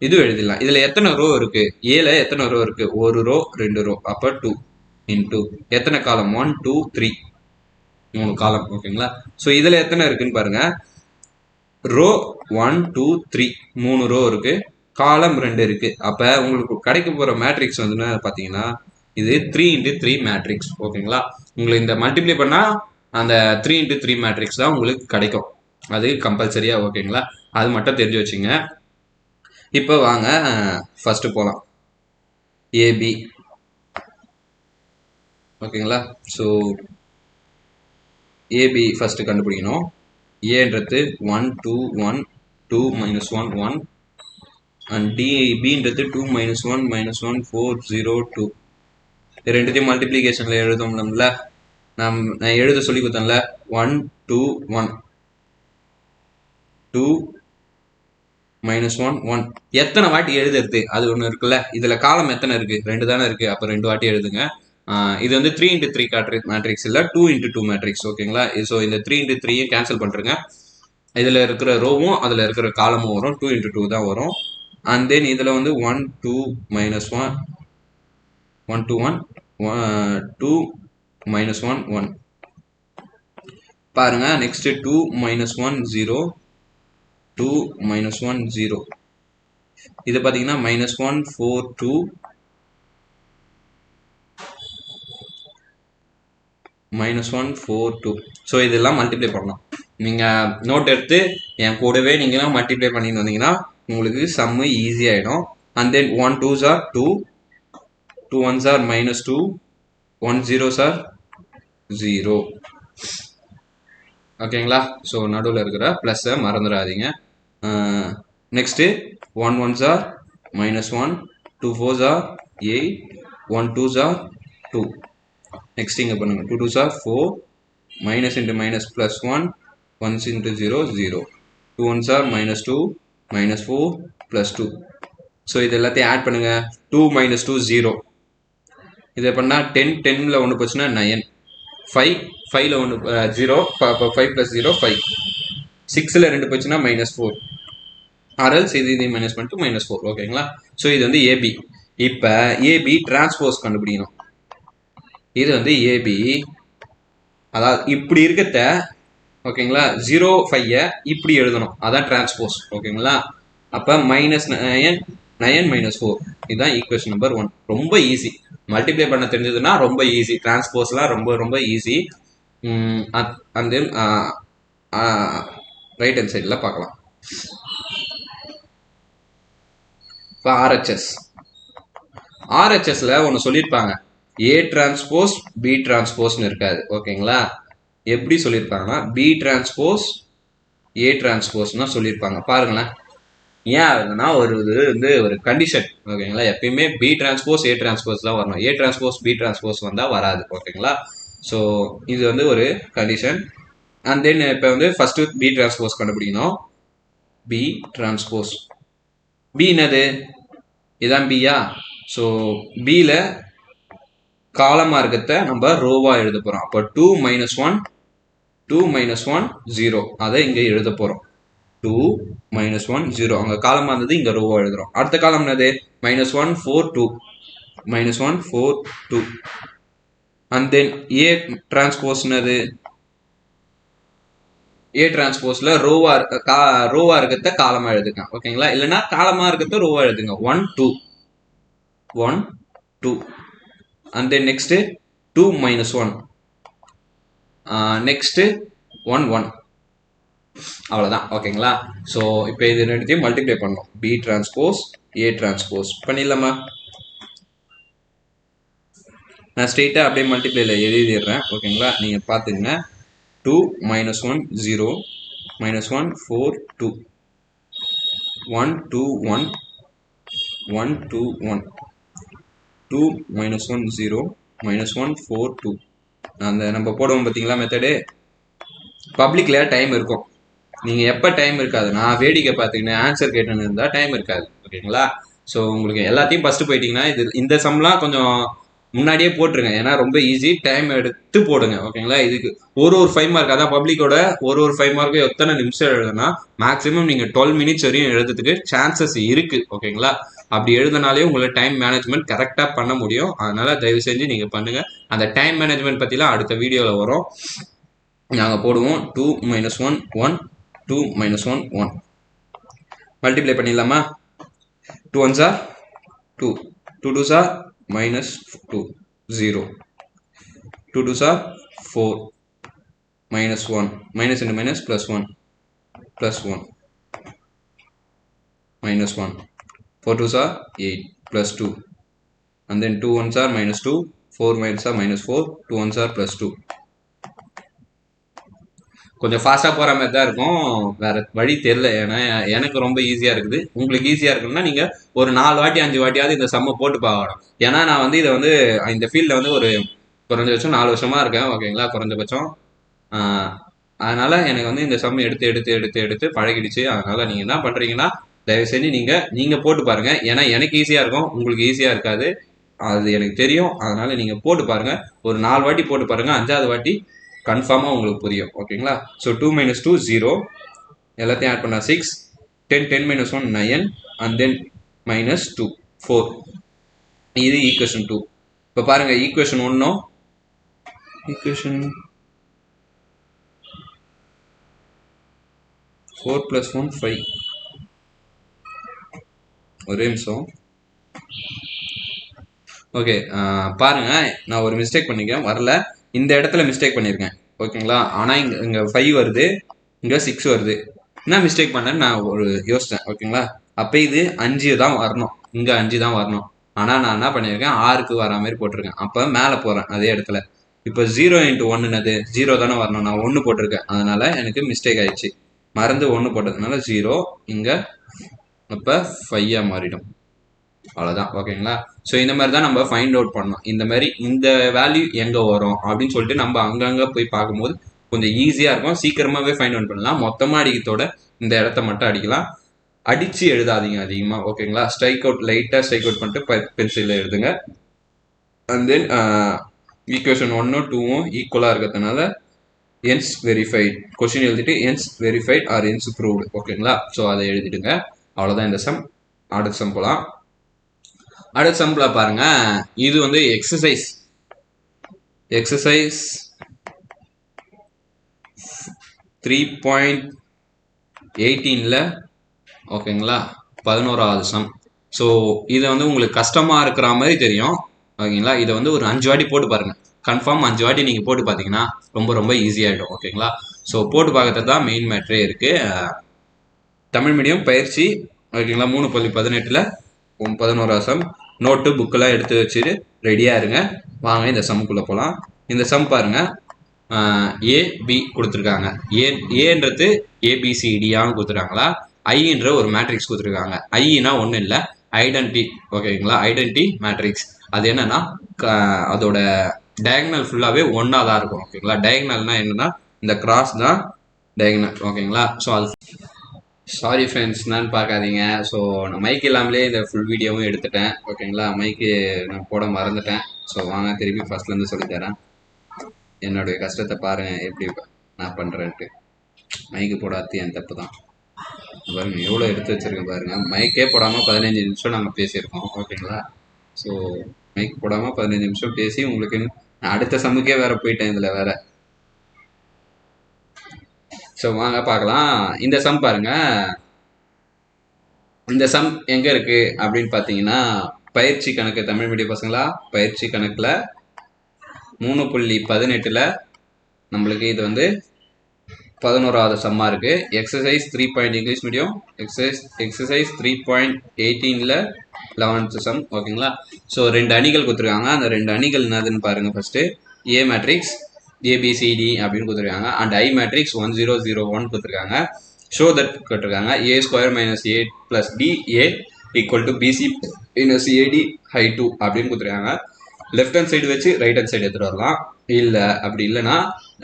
Speaker 1: இது எழுதிடலாம். இதில் எத்தனை ரோ இருக்குது, ஏல எத்தனை ரோ இருக்குது, 1 ரோ 2 ரோ, அப்போ 2 × எத்தனை காலம் 1 2 3 3 காலம் ஓகேங்களா. ஸோ இதில் எத்தனை இருக்குன்னு பாருங்க, ரோ 1 2 3 3 ரோ இருக்குது, காலம் 2 இருக்குது. அப்போ உங்களுக்கு கிடைக்க போகிற மேட்ரிக்ஸ் வந்து பார்த்தீங்கன்னா இது 3 × 3 மேட்ரிக்ஸ் ஓகேங்களா. உங்களுக்கு இந்த மல்டிப்ளை பண்ணால் அந்த 3 × 3 மேட்ரிக்ஸ் தான் உங்களுக்கு கிடைக்கும், அது கம்பல்சரியா ஓகேங்களா. அது மட்டும் தெரிஞ்சு வச்சுங்க. இப்போ வாங்க ஃபர்ஸ்ட் போகலாம். ஏபி ஓகேங்களா. ஸோ ஏபி ஃபர்ஸ்ட் கண்டுபிடிக்கணும். ஏன்றது 1 2 1 2 - 1 1 அண்ட் பின்றது 2 - 1 - 1 4 0 2. ரெண்டுத்தையும் மல்டிப்ளிகேஷனில் எழுதணும்ல, நான் எழுத சொல்லி கொடுத்தேன்ல. 1 2 1 2 - 1 1. எத்தனை வாட்டி எழுதுறது அது ஒன்று இருக்குல்ல. இதில் காலம் எத்தனை இருக்குது, 2 தானே இருக்குது. அப்போ 2 வாட்டி எழுதுங்க. இது வந்து 3 × 3 மேட்ரிக்ஸ் இல்லை, 2 × 2 மேட்ரிக்ஸ் ஓகேங்களா. ஸோ இந்த 3 × 3 கேன்சல் பண்ணுறேங்க. இதில் இருக்கிற ரோவும் அதில் இருக்கிற காலமும் வரும், 2 × 2 தான் வரும். அண்ட் தென் இதில் வந்து 1 2 - 1 1 2 1 2 - 1 1 பாருங்க. நெக்ஸ்ட் 2 - 1 0 2 - 1 0. இது பார்த்தீங்கன்னா -1 4 2 -1 4 2. ஸோ இதெல்லாம் மல்டிப்ளை பண்ணலாம். நீங்கள் நோட் எடுத்து என் கூடவே நீங்களும் மல்டிப்ளை பண்ணிட்டு வந்தீங்கன்னா உங்களுக்கு சம்மு ஈஸி ஆகிடும். And then 1 2s are 2 2 1s are -2 1 0s are 0 ஓகேங்களா. ஸோ நடுவில் இருக்கிற ப்ளஸ்ஸை மறந்துடாதீங்க. Next 1 1s are -1 2 4s are 8 1 2s are 2. Next இங்கே பண்ணுங்க, 2 2s are 4 minus into minus plus 1 1s into 0 0 2 1s are -2 -4 plus 2. So இது எல்லாத்தையும் ஆட் பண்ணுங்க. 2 - 2 0. இதை பண்ணால் 10 10ல் ஒன்று போச்சுன்னா 9 5 5ல் ஒன்று 0 5 + 0 5 6ல் 2 போச்சுன்னா -4 ஆர்எல்ஸ் இது மைனஸ் பண்ணிட்டு -4 ஓகேங்களா. ஸோ இது வந்து ஏபி. இப்போ ஏபி டிரான்ஸ்போஸ் கண்டுபிடிக்கணும். இது வந்து ஏபி, அதாவது இப்படி இருக்கத்த ஓகேங்களா. 0 5 இப்படி எழுதணும், அதான் டிரான்ஸ்போஸ் ஓகேங்களா. அப்போ -9 9 - 4 இதுதான் ஈக்குவேஷன் நம்பர் 1. ரொம்ப ஈஸி. மல்டிப்ளை பண்ண தெரிஞ்சதுன்னா ரொம்ப ஈஸி, டிரான்ஸ்போஸ்லாம் ரொம்ப ரொம்ப easy. And then right hand சைடில் பார்க்கலாம். இப்போ ஆர்ஹெச்எஸ்ல ஒன்று சொல்லியிருப்பாங்க, ஏ டிரான்ஸ்போஸ் பி டிரான்ஸ்போஸ்னு இருக்காது. ஓகேங்களா, எப்படி சொல்லியிருப்பாங்கன்னா பி டிரான்ஸ்போஸ் ஏ டிரான்ஸ்போஸ்னா சொல்லியிருப்பாங்க. பாருங்களேன், ஏன் ஆகுதுன்னா ஒரு இது வந்து ஒரு கண்டிஷன். ஓகேங்களா, எப்பயுமே பி டிரான்ஸ்போஸ் ஏ டிரான்ஸ்போஸ் தான் வரணும், ஏ டிரான்ஸ்போஸ் பி டிரான்ஸ்போஸ் வந்தால் வராது. ஓகேங்களா, ஸோ இது வந்து ஒரு கண்டிஷன். அண்ட் தென் இப்போ வந்து ஃபர்ஸ்ட் பி டிரான்ஸ்போஸ் கண்டுபிடிக்கணும். பி டிரான்ஸ்போஸ், பி என்னது, இதான் பியா. ஸோ பியில் காலமாக இருக்கிறத நம்ம ரோவாக எழுத போகிறோம். அப்போ 2 - 1 2 - 1 0, அதை இங்கே எழுத போகிறோம். 2 - 1 0, அங்கே காலமாக இருந்தது, இங்கே ரோவாக எழுதுகிறோம். அடுத்த காலம் என்னது, -1 4 2 -1 4 2. அண்ட் தென் ஏ டிரான்ஸ்போஸ் என்னது, ஏ டிரான்ஸ்போஸ்ல ரோவா இருக்கிறத காலமா எழுதுங்க. ஓகேங்களா, இல்லைன்னா காலமா இருக்கிறத ரோவா எழுதுங்க. 1 2 1 2. And then next 2 - 1, next 1 1. அவ்வளோதான். ஓகேங்களா, ஸோ இப்போ இது ரெண்டுத்தையும் மல்டிப்ளை பண்ணோம். பி டிரான்ஸ்போஸ் ஏ டிரான்ஸ்போஸ் பண்ணிடலாமா? நான் ஸ்ட்ரெயிட்டாக அப்படியே மல்டிப்ளைல எழுதிடுறேன். ஓகேங்களா, நீங்கள் பார்த்துங்க. 2 - 1 0 -1 4 2 1 2 1 1 2 1 2 - 1 0 -1 4 2. அந்த நம்ம போடுவோம் பார்த்தீங்களா மெத்தடு. பப்ளிக்ல டைம் இருக்கும், நீங்கள் எப்போ டைம் இருக்காது, நான் வேடிக்கை பார்த்துக்கினேன் ஆன்சர் கேட்டுன்னு இருந்தால் டைம் இருக்காது. ஓகேங்களா, ஸோ உங்களுக்கு எல்லாத்தையும் ஃபஸ்ட்டு போயிட்டீங்கன்னா இந்த சம்லாம் கொஞ்சம் முன்னாடியே போட்டுருங்க, ஏன்னா ரொம்ப ஈஸி, டைம் எடுத்து போடுங்க. ஓகேங்களா, இதுக்கு ஒரு 5 மார்க், அதான் பப்ளிக்கோட ஒரு 5 மார்க்கு எத்தனை நிமிஷம் எழுதுனா மேக்ஸிமம் நீங்கள் 12 மினிட்ஸ் வரையும் எழுதுறதுக்கு சான்சஸ் இருக்கு. ஓகேங்களா, அப்படி எழுதினாலே உங்களுக்கு டைம் மேனேஜ்மெண்ட் கரெக்டாக பண்ண முடியும். அதனால தயவு செஞ்சு நீங்கள் பண்ணுங்க. அந்த டைம் மேனேஜ்மெண்ட் பற்றிலாம் அடுத்த வீடியோவில் வரும், நாங்கள் போடுவோம். 2 - 1 1 2 - 1 1. மல்டிப்ளை பண்ணிடலாமா? 2 1s are 2 2 2s are -2 0 2 2s are 4 -1 minus into minus plus 1 plus 1 -1 4 2s are 8 plus 2, and then 2 1s are -2 4 minus are -4 2 1s are +2. கொஞ்சம் ஃபாஸ்ட்டாக போகிற மாதிரி தான் இருக்கும், வேறு வழி தெரில. ஏன்னா எனக்கு ரொம்ப ஈஸியாக இருக்குது, உங்களுக்கு ஈஸியாக இருக்குன்னா நீங்கள் ஒரு 4 வாட்டி 5 வாட்டியாவது இந்த சம்மை போட்டு பார்க்கணும். ஏன்னா நான் வந்து இதை வந்து இந்த ஃபீல்டில் வந்து ஒரு குறைஞ்சபட்சம் 4 வருஷமாக இருக்கேன். ஓகேங்களா, குறைஞ்சபட்சம். அதனால் எனக்கு வந்து இந்த சம் எடுத்து எடுத்து எடுத்து எடுத்து பழகிடுச்சு. அதனால் நீங்கள் என்ன பண்ணுறீங்கன்னா தயவு செஞ்சு நீங்கள் போட்டு பாருங்கள். ஏன்னா எனக்கு ஈஸியாக இருக்கும், உங்களுக்கு ஈஸியாக இருக்காது, அது எனக்கு தெரியும். அதனால் நீங்கள் போட்டு பாருங்கள், ஒரு 4 வாட்டி போட்டு பாருங்கள், 5வது வாட்டி கன்ஃபார்மாக உங்களுக்கு புரியும். ஓகேங்களா, ஸோ 2 - 2 0, எல்லாத்தையும் ஆட் பண்ணால் 6 10 10 - 1 9, அண்ட் தென் -2 4. இது ஈக்குவேஷன் 2. இப்போ பாருங்கள், ஈக்குவேஷன் 1 ஈக்குவேஷன் 4 + 1 5. ஒரே நிமிஷம். ஓகே, பாருங்க, நான் ஒரு மிஸ்டேக் பண்ணிக்கேன், வரல, இந்த இடத்துல மிஸ்டேக் பண்ணியிருக்கேன். ஓகேங்களா, ஆனால் இங்கே 5 வருது, இங்கே 6 வருது. என்ன மிஸ்டேக் பண்ணேன்னு நான் ஒரு யோசித்தேன். ஓகேங்களா, அப்போ இது 5 தான் வரணும், இங்கே 5 தான் வரணும். ஆனால் நான் என்ன பண்ணியிருக்கேன், 6க்கு வர மாதிரி போட்டிருக்கேன். அப்போ மேலே போகிறேன் அதே இடத்துல. இப்போ 0 × 1 என்னது, 0 தானே வரணும், நான் 1 போட்டிருக்கேன். அதனால் எனக்கு மிஸ்டேக் ஆயிடுச்சு, மறந்து 1 போட்டதுனால 0, இங்கே அப்போ 5ஆக மாறிடும். அவ்வளோதான். ஓகேங்களா, ஸோ இந்த மாதிரி தான் நம்ம ஃபைண்ட் அவுட் பண்ணோம். இந்த மாதிரி இந்த வேல்யூ எங்கே வரும் அப்படின்னு சொல்லிட்டு நம்ம அங்கங்கே போய் பார்க்கும்போது கொஞ்சம் ஈஸியாக இருக்கும், சீக்கிரமாகவே ஃபைண்ட் அவுட் பண்ணலாம். மொத்தமாக அடிக்கிறதோட இந்த இடத்த மட்டும் அடிக்கலாம், அடித்து எழுதாதீங்க அதிகமாக. ஓகேங்களா, ஸ்ட்ரைக் அவுட், லைட்டாக ஸ்ட்ரைக் அவுட் பண்ணிட்டு பென்சிலில் எழுதுங்க. அண்ட் தென் ஈக்குவேஷன் 1 2 ஈக்குவலாக இருக்கிறதுனால என்ஸ் வெரிஃபைட், கொஸ்டின் எழுதிட்டு hence verified or hence proved. ஓகேங்களா, ஸோ அதை எழுதிடுங்க. அவ்வளோதான் இந்த சம். அடுத்த சம் போகலாம். அடுத்த சம்பிளா பாருங்க, இது வந்து எக்ஸசைஸ் 3.18ல ஓகேங்களா, 11வது சம். ஸோ இது வந்து உங்களுக்கு கஷ்டமாக இருக்கிற மாதிரி தெரியும், ஓகேங்களா. இதை வந்து ஒரு 5 வாட்டி போட்டு பாருங்க. கன்ஃபார்ம் 5 வாட்டி நீங்கள் போட்டு பார்த்தீங்கன்னா ரொம்ப ரொம்ப ஈஸியாகிடும். ஓகேங்களா. ஸோ போட்டு பார்க்கறது தான் மெயின் மேட்ரே இருக்குது. தமிழ் மீடியம் பயிற்சி ஓகேங்களா. 3.18ல் 11 சம். நோட்டு புக்கெல்லாம் எடுத்து வச்சுட்டு ரெடியாக இருங்க. வாங்க இந்த சம்முக்குள்ளே போகலாம். இந்த சம் பாருங்க. ஏபி கொடுத்துருக்காங்க. ஏன்றது ஏபிசிடியான்னு கொடுத்துருக்காங்களா, ஐன்ற ஒரு மேட்ரிக்ஸ் கொடுத்துருக்காங்க. ஐனா ஒன்றும் இல்லை, ஐடென்டி. ஓகேங்களா. ஐடென்டி மேட்ரிக்ஸ் அது என்னன்னா அதோட டயகனல் ஃபுல்லாகவே ஒன்றா தான் இருக்கும். ஓகேங்களா. டயகனல்னா என்னன்னா இந்த கிராஸ் தான் டயகனல். ஓகேங்களா. ஸோ அது சாரி ஃப்ரெண்ட்ஸ், நான் பார்க்காதீங்க. ஸோ நான் மைக் இல்லாமலே இந்த ஃபுல் வீடியோவும் எடுத்துட்டேன். ஓகேங்களா. மைக்கு நான் போட மறந்துட்டேன். ஸோ வாங்க திருப்பி ஃபர்ஸ்ட்லேருந்து சொல்லித்தரேன். என்னுடைய கஷ்டத்தை பாருங்கள் எப்படி நான் பண்ணுறேன்ட்டு. மைக்கு போடாது என் தப்பு தான். பாருங்க எவ்வளோ எடுத்து வச்சுருக்கேன் பாருங்கள். மைக்கே போடாமல் 15 நிமிஷம் நாங்கள் பேசியிருக்கோம். ஓகேங்களா. ஸோ மைக் போடாமல் 15 நிமிஷம் பேசி உங்களுக்கு நான் அடுத்த சம்முக்கே வேறு போயிட்டேன் இதில் வேறு. ஸோ வாங்க பார்க்கலாம். இந்த சம் பாருங்க. இந்த சம் எங்கே இருக்குது அப்படின்னு பார்த்தீங்கன்னா பயிற்சி கணக்கு, தமிழ் மீடியம் பசங்களா, பயிற்சி கணக்கில் 3.18ல் நம்மளுக்கு இது வந்து 11வது சம்மா இருக்குது. எக்ஸசைஸ் 3. இங்கிலீஷ் மீடியம் எக்ஸசைஸ் 3.18ல் 11th சம். ஓகேங்களா. ஸோ 2 அணிகள் கொடுத்துருக்காங்க. அந்த 2 அணிகள் என்னதுன்னு பாருங்கள். ஃபஸ்ட்டு ஏ மேட்ரிக்ஸ் ஏபிசிடி அப்படின்னு கொடுத்துருக்காங்க. அண்ட் ஐ மேட்ரிக்ஸ் 1 0 0 1 கொடுத்துருக்காங்க. ஷோ தட் கேட்டிருக்காங்க. A square minus A plus D A equal to BC minus AD high 2 அப்படின்னு கொடுத்துருக்காங்க. லெஃப்ட் ஹேண்ட் சைடு வச்சு ரைட் ஹேண்ட் சைடு எடுத்துகிட்டு வரலாம். இல்லை அப்படி இல்லைன்னா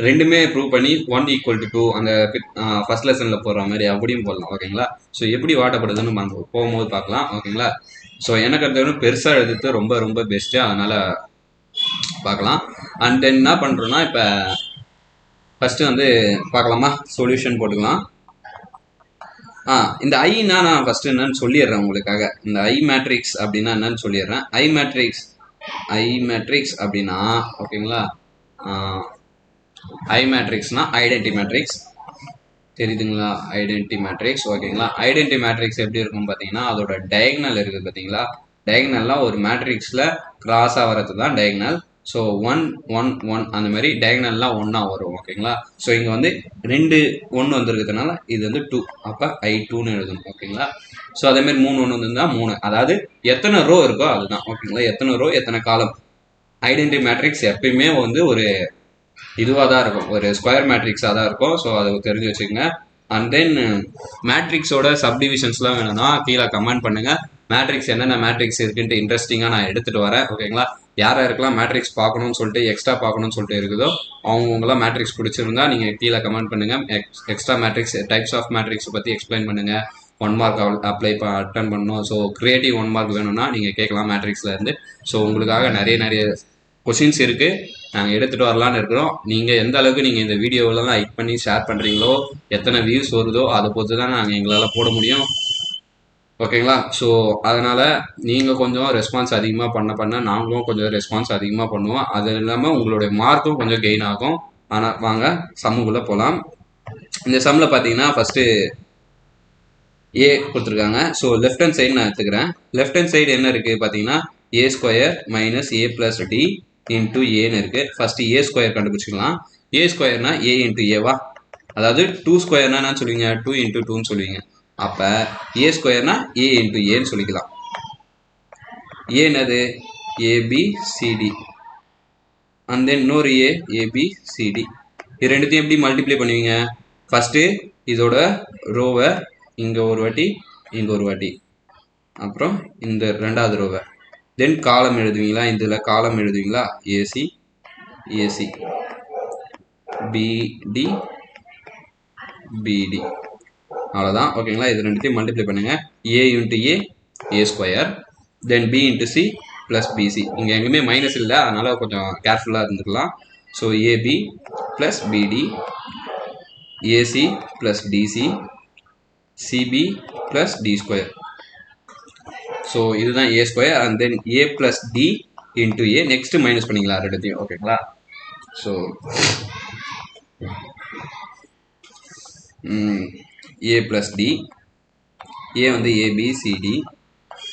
Speaker 1: ரெண்டுமே ப்ரூவ் பண்ணி 1 = 2 அந்த ஃபர்ஸ்ட் லெசனில் போடுற மாதிரி அப்படியும் போடலாம். ஓகேங்களா. ஸோ எப்படி வாட்டப்படுதுன்னு நம்ம போகும்போது பார்க்கலாம். ஓகேங்களா. ஸோ எனக்கு அது பெருசாக எழுதுறது ரொம்ப ரொம்ப பெஸ்ட்டு. அதனால் பார்க்கலாம். அண்ட் தென் என்ன பண்ணுறோன்னா இப்போ ஃபஸ்ட்டு வந்து பார்க்கலாமா, சொல்யூஷன் போட்டுக்கலாம். இந்த ஐனா நான் ஃபஸ்ட்டு என்னன்னு சொல்லிடுறேன் உங்களுக்காக. இந்த ஐ மேட்ரிக்ஸ் அப்படின்னா என்னன்னு சொல்லிடுறேன். ஐ மேட்ரிக்ஸ் அப்படின்னா ஓகேங்களா. ஐ மேட்ரிக்ஸ்னா ஐடென்டி மேட்ரிக்ஸ் தெரியுதுங்களா. Identity matrix. ஓகேங்களா. ஐடென்டி மேட்ரிக்ஸ் எப்படி இருக்கும் பார்த்தீங்கன்னா அதோட டயகனல் இருக்குது பார்த்தீங்களா. டயகனல்லாம் ஒரு மேட்ரிக்ஸில் கிராஸாக வரது தான் டயகனல். ஸோ 1 1 1 அந்த மாதிரி டயகனல்லாம் ஒன்றா வரும். ஓகேங்களா. ஸோ இங்கே வந்து 2 1 வந்துருக்கிறதுனால இது வந்து 2, அப்போ I2ன்னு எழுதணும். ஓகேங்களா. ஸோ அதேமாதிரி 3 1 வந்துருந்தால் 3, அதாவது எத்தனை ரோ இருக்கோ அதுதான். ஓகேங்களா. எத்தனை ரோ எத்தனை காலம். ஐடென்டி மேட்ரிக்ஸ் எப்பயுமே வந்து ஒரு இதுவாக தான் இருக்கும், ஒரு ஸ்கொயர் மேட்ரிக்ஸாக தான் இருக்கும். ஸோ அதை தெரிஞ்சு வச்சுக்கோங்க. அண்ட் தென் மேட்ரிக்ஸோட சப்டிவிஷன்ஸ்லாம் வேணும்னா கீழே கமெண்ட் பண்ணுங்கள். மேட்ரிக்ஸ் என்னென்ன மேட்ரிக்ஸ் இருக்குன்ட்டு இன்ட்ரெஸ்டிங்காக நான் எடுத்துகிட்டு வரேன். ஓகேங்களா. யாருக்கெல்லாம் மேட்ரிக்ஸ் பார்க்கணும்னு சொல்லிட்டு எக்ஸ்ட்ரா பார்க்கணும்னு சொல்லிட்டு இருக்குதோ அவங்களாம் மேட்ரிக்ஸ் பிடிச்சிருந்தா நீங்கள் கீழே கமெண்ட் பண்ணுங்கள். Extra matrix types of matrix பற்றி எக்ஸ்பிளைன் பண்ணுங்கள். 1 மார்க் அப்ளை அட்டன் பண்ணணும். ஸோ கிரியேட்டிவ் 1 மார்க் வேணும்னா நீங்கள் கேட்கலாம் மேட்ரிக்ஸில் இருந்து. ஸோ உங்களுக்காக நிறைய கொஷின்ஸ் இருக்குது, நாங்கள் எடுத்துகிட்டு வரலான்னு இருக்கிறோம். நீங்கள் எந்த அளவுக்கு நீங்கள் இந்த வீடியோவில் தான் லைக் பண்ணி ஷேர் பண்ணுறீங்களோ, எத்தனை வியூஸ் வருதோ அதை பொறுத்து தான் நாங்கள் எங்களால் போட முடியும். ஓகேங்களா. ஸோ அதனால் நீங்கள் கொஞ்சம் ரெஸ்பான்ஸ் அதிகமாக பண்ண நாங்களும் கொஞ்சம் ரெஸ்பான்ஸ் அதிகமாக பண்ணுவோம். அது இல்லாமல் உங்களுடைய மார்க்கும் கொஞ்சம் கெயின் ஆகும். ஆனால் வாங்க சம்முக்குள்ளே போகலாம். இந்த சம்மில் பார்த்தீங்கன்னா ஃபஸ்ட்டு ஏ கொடுத்துருக்காங்க. ஸோ லெஃப்ட் ஹேண்ட் சைடு நான் எடுத்துக்கிறேன். லெஃப்ட் ஹேண்ட் சைடு என்ன இருக்குது பார்த்தீங்கன்னா ஏ ஸ்கொயர் மைனஸ் ஏ ப்ளஸ் டி இன்ட்டு ஏன்னு இருக்குது. First A square கண்டுபிடிச்சிக்கலாம். A ஸ்கொயர்னா A into ஏவா, அதாவது 2 ஸ்கொயர்னா என்ன சொல்லுவீங்க, 2 × 2ன்னு சொல்லுவீங்க. அப்போ ஏ ஸ்கொயர்னா ஏ இன்ட்டு ஏன்னு சொல்லிக்கலாம். ஏன்னது ஏபிசிடி, அண்ட் தென் இன்னொரு ஏபிசிடி. இது ரெண்டுத்தையும் எப்படி மல்டிப்ளை பண்ணுவீங்க. ஃபஸ்ட்டு இதோட ரோவை இங்கே ஒரு வாட்டி இங்கே ஒரு வாட்டி, அப்புறம் இந்த 2வது ரோவை, தென் காலம் எழுதுவீங்களா. இதில் காலம் எழுதுவீங்களா. ஏசி ஏசி பிடி பிடி, அவ்வளோதான். ஓகேங்களா. இது ரெண்டுத்தையும் மல்டிப்ளை பண்ணுங்கள். A into A square, then B into C plus BC. இங்கே எங்கேயுமே மைனஸ் இல்லை, அதனால் கொஞ்சம் கேர்ஃபுல்லாக இருந்துக்கலாம். So AB plus BD, AC plus DC, CB plus D square. So இதுதான் A square. And then A plus D into A. Next minus பண்ணிக்கலாம் ரெண்டுத்தையும். ஓகேங்களா. So A plus D, A வந்து ஏபிசிடி.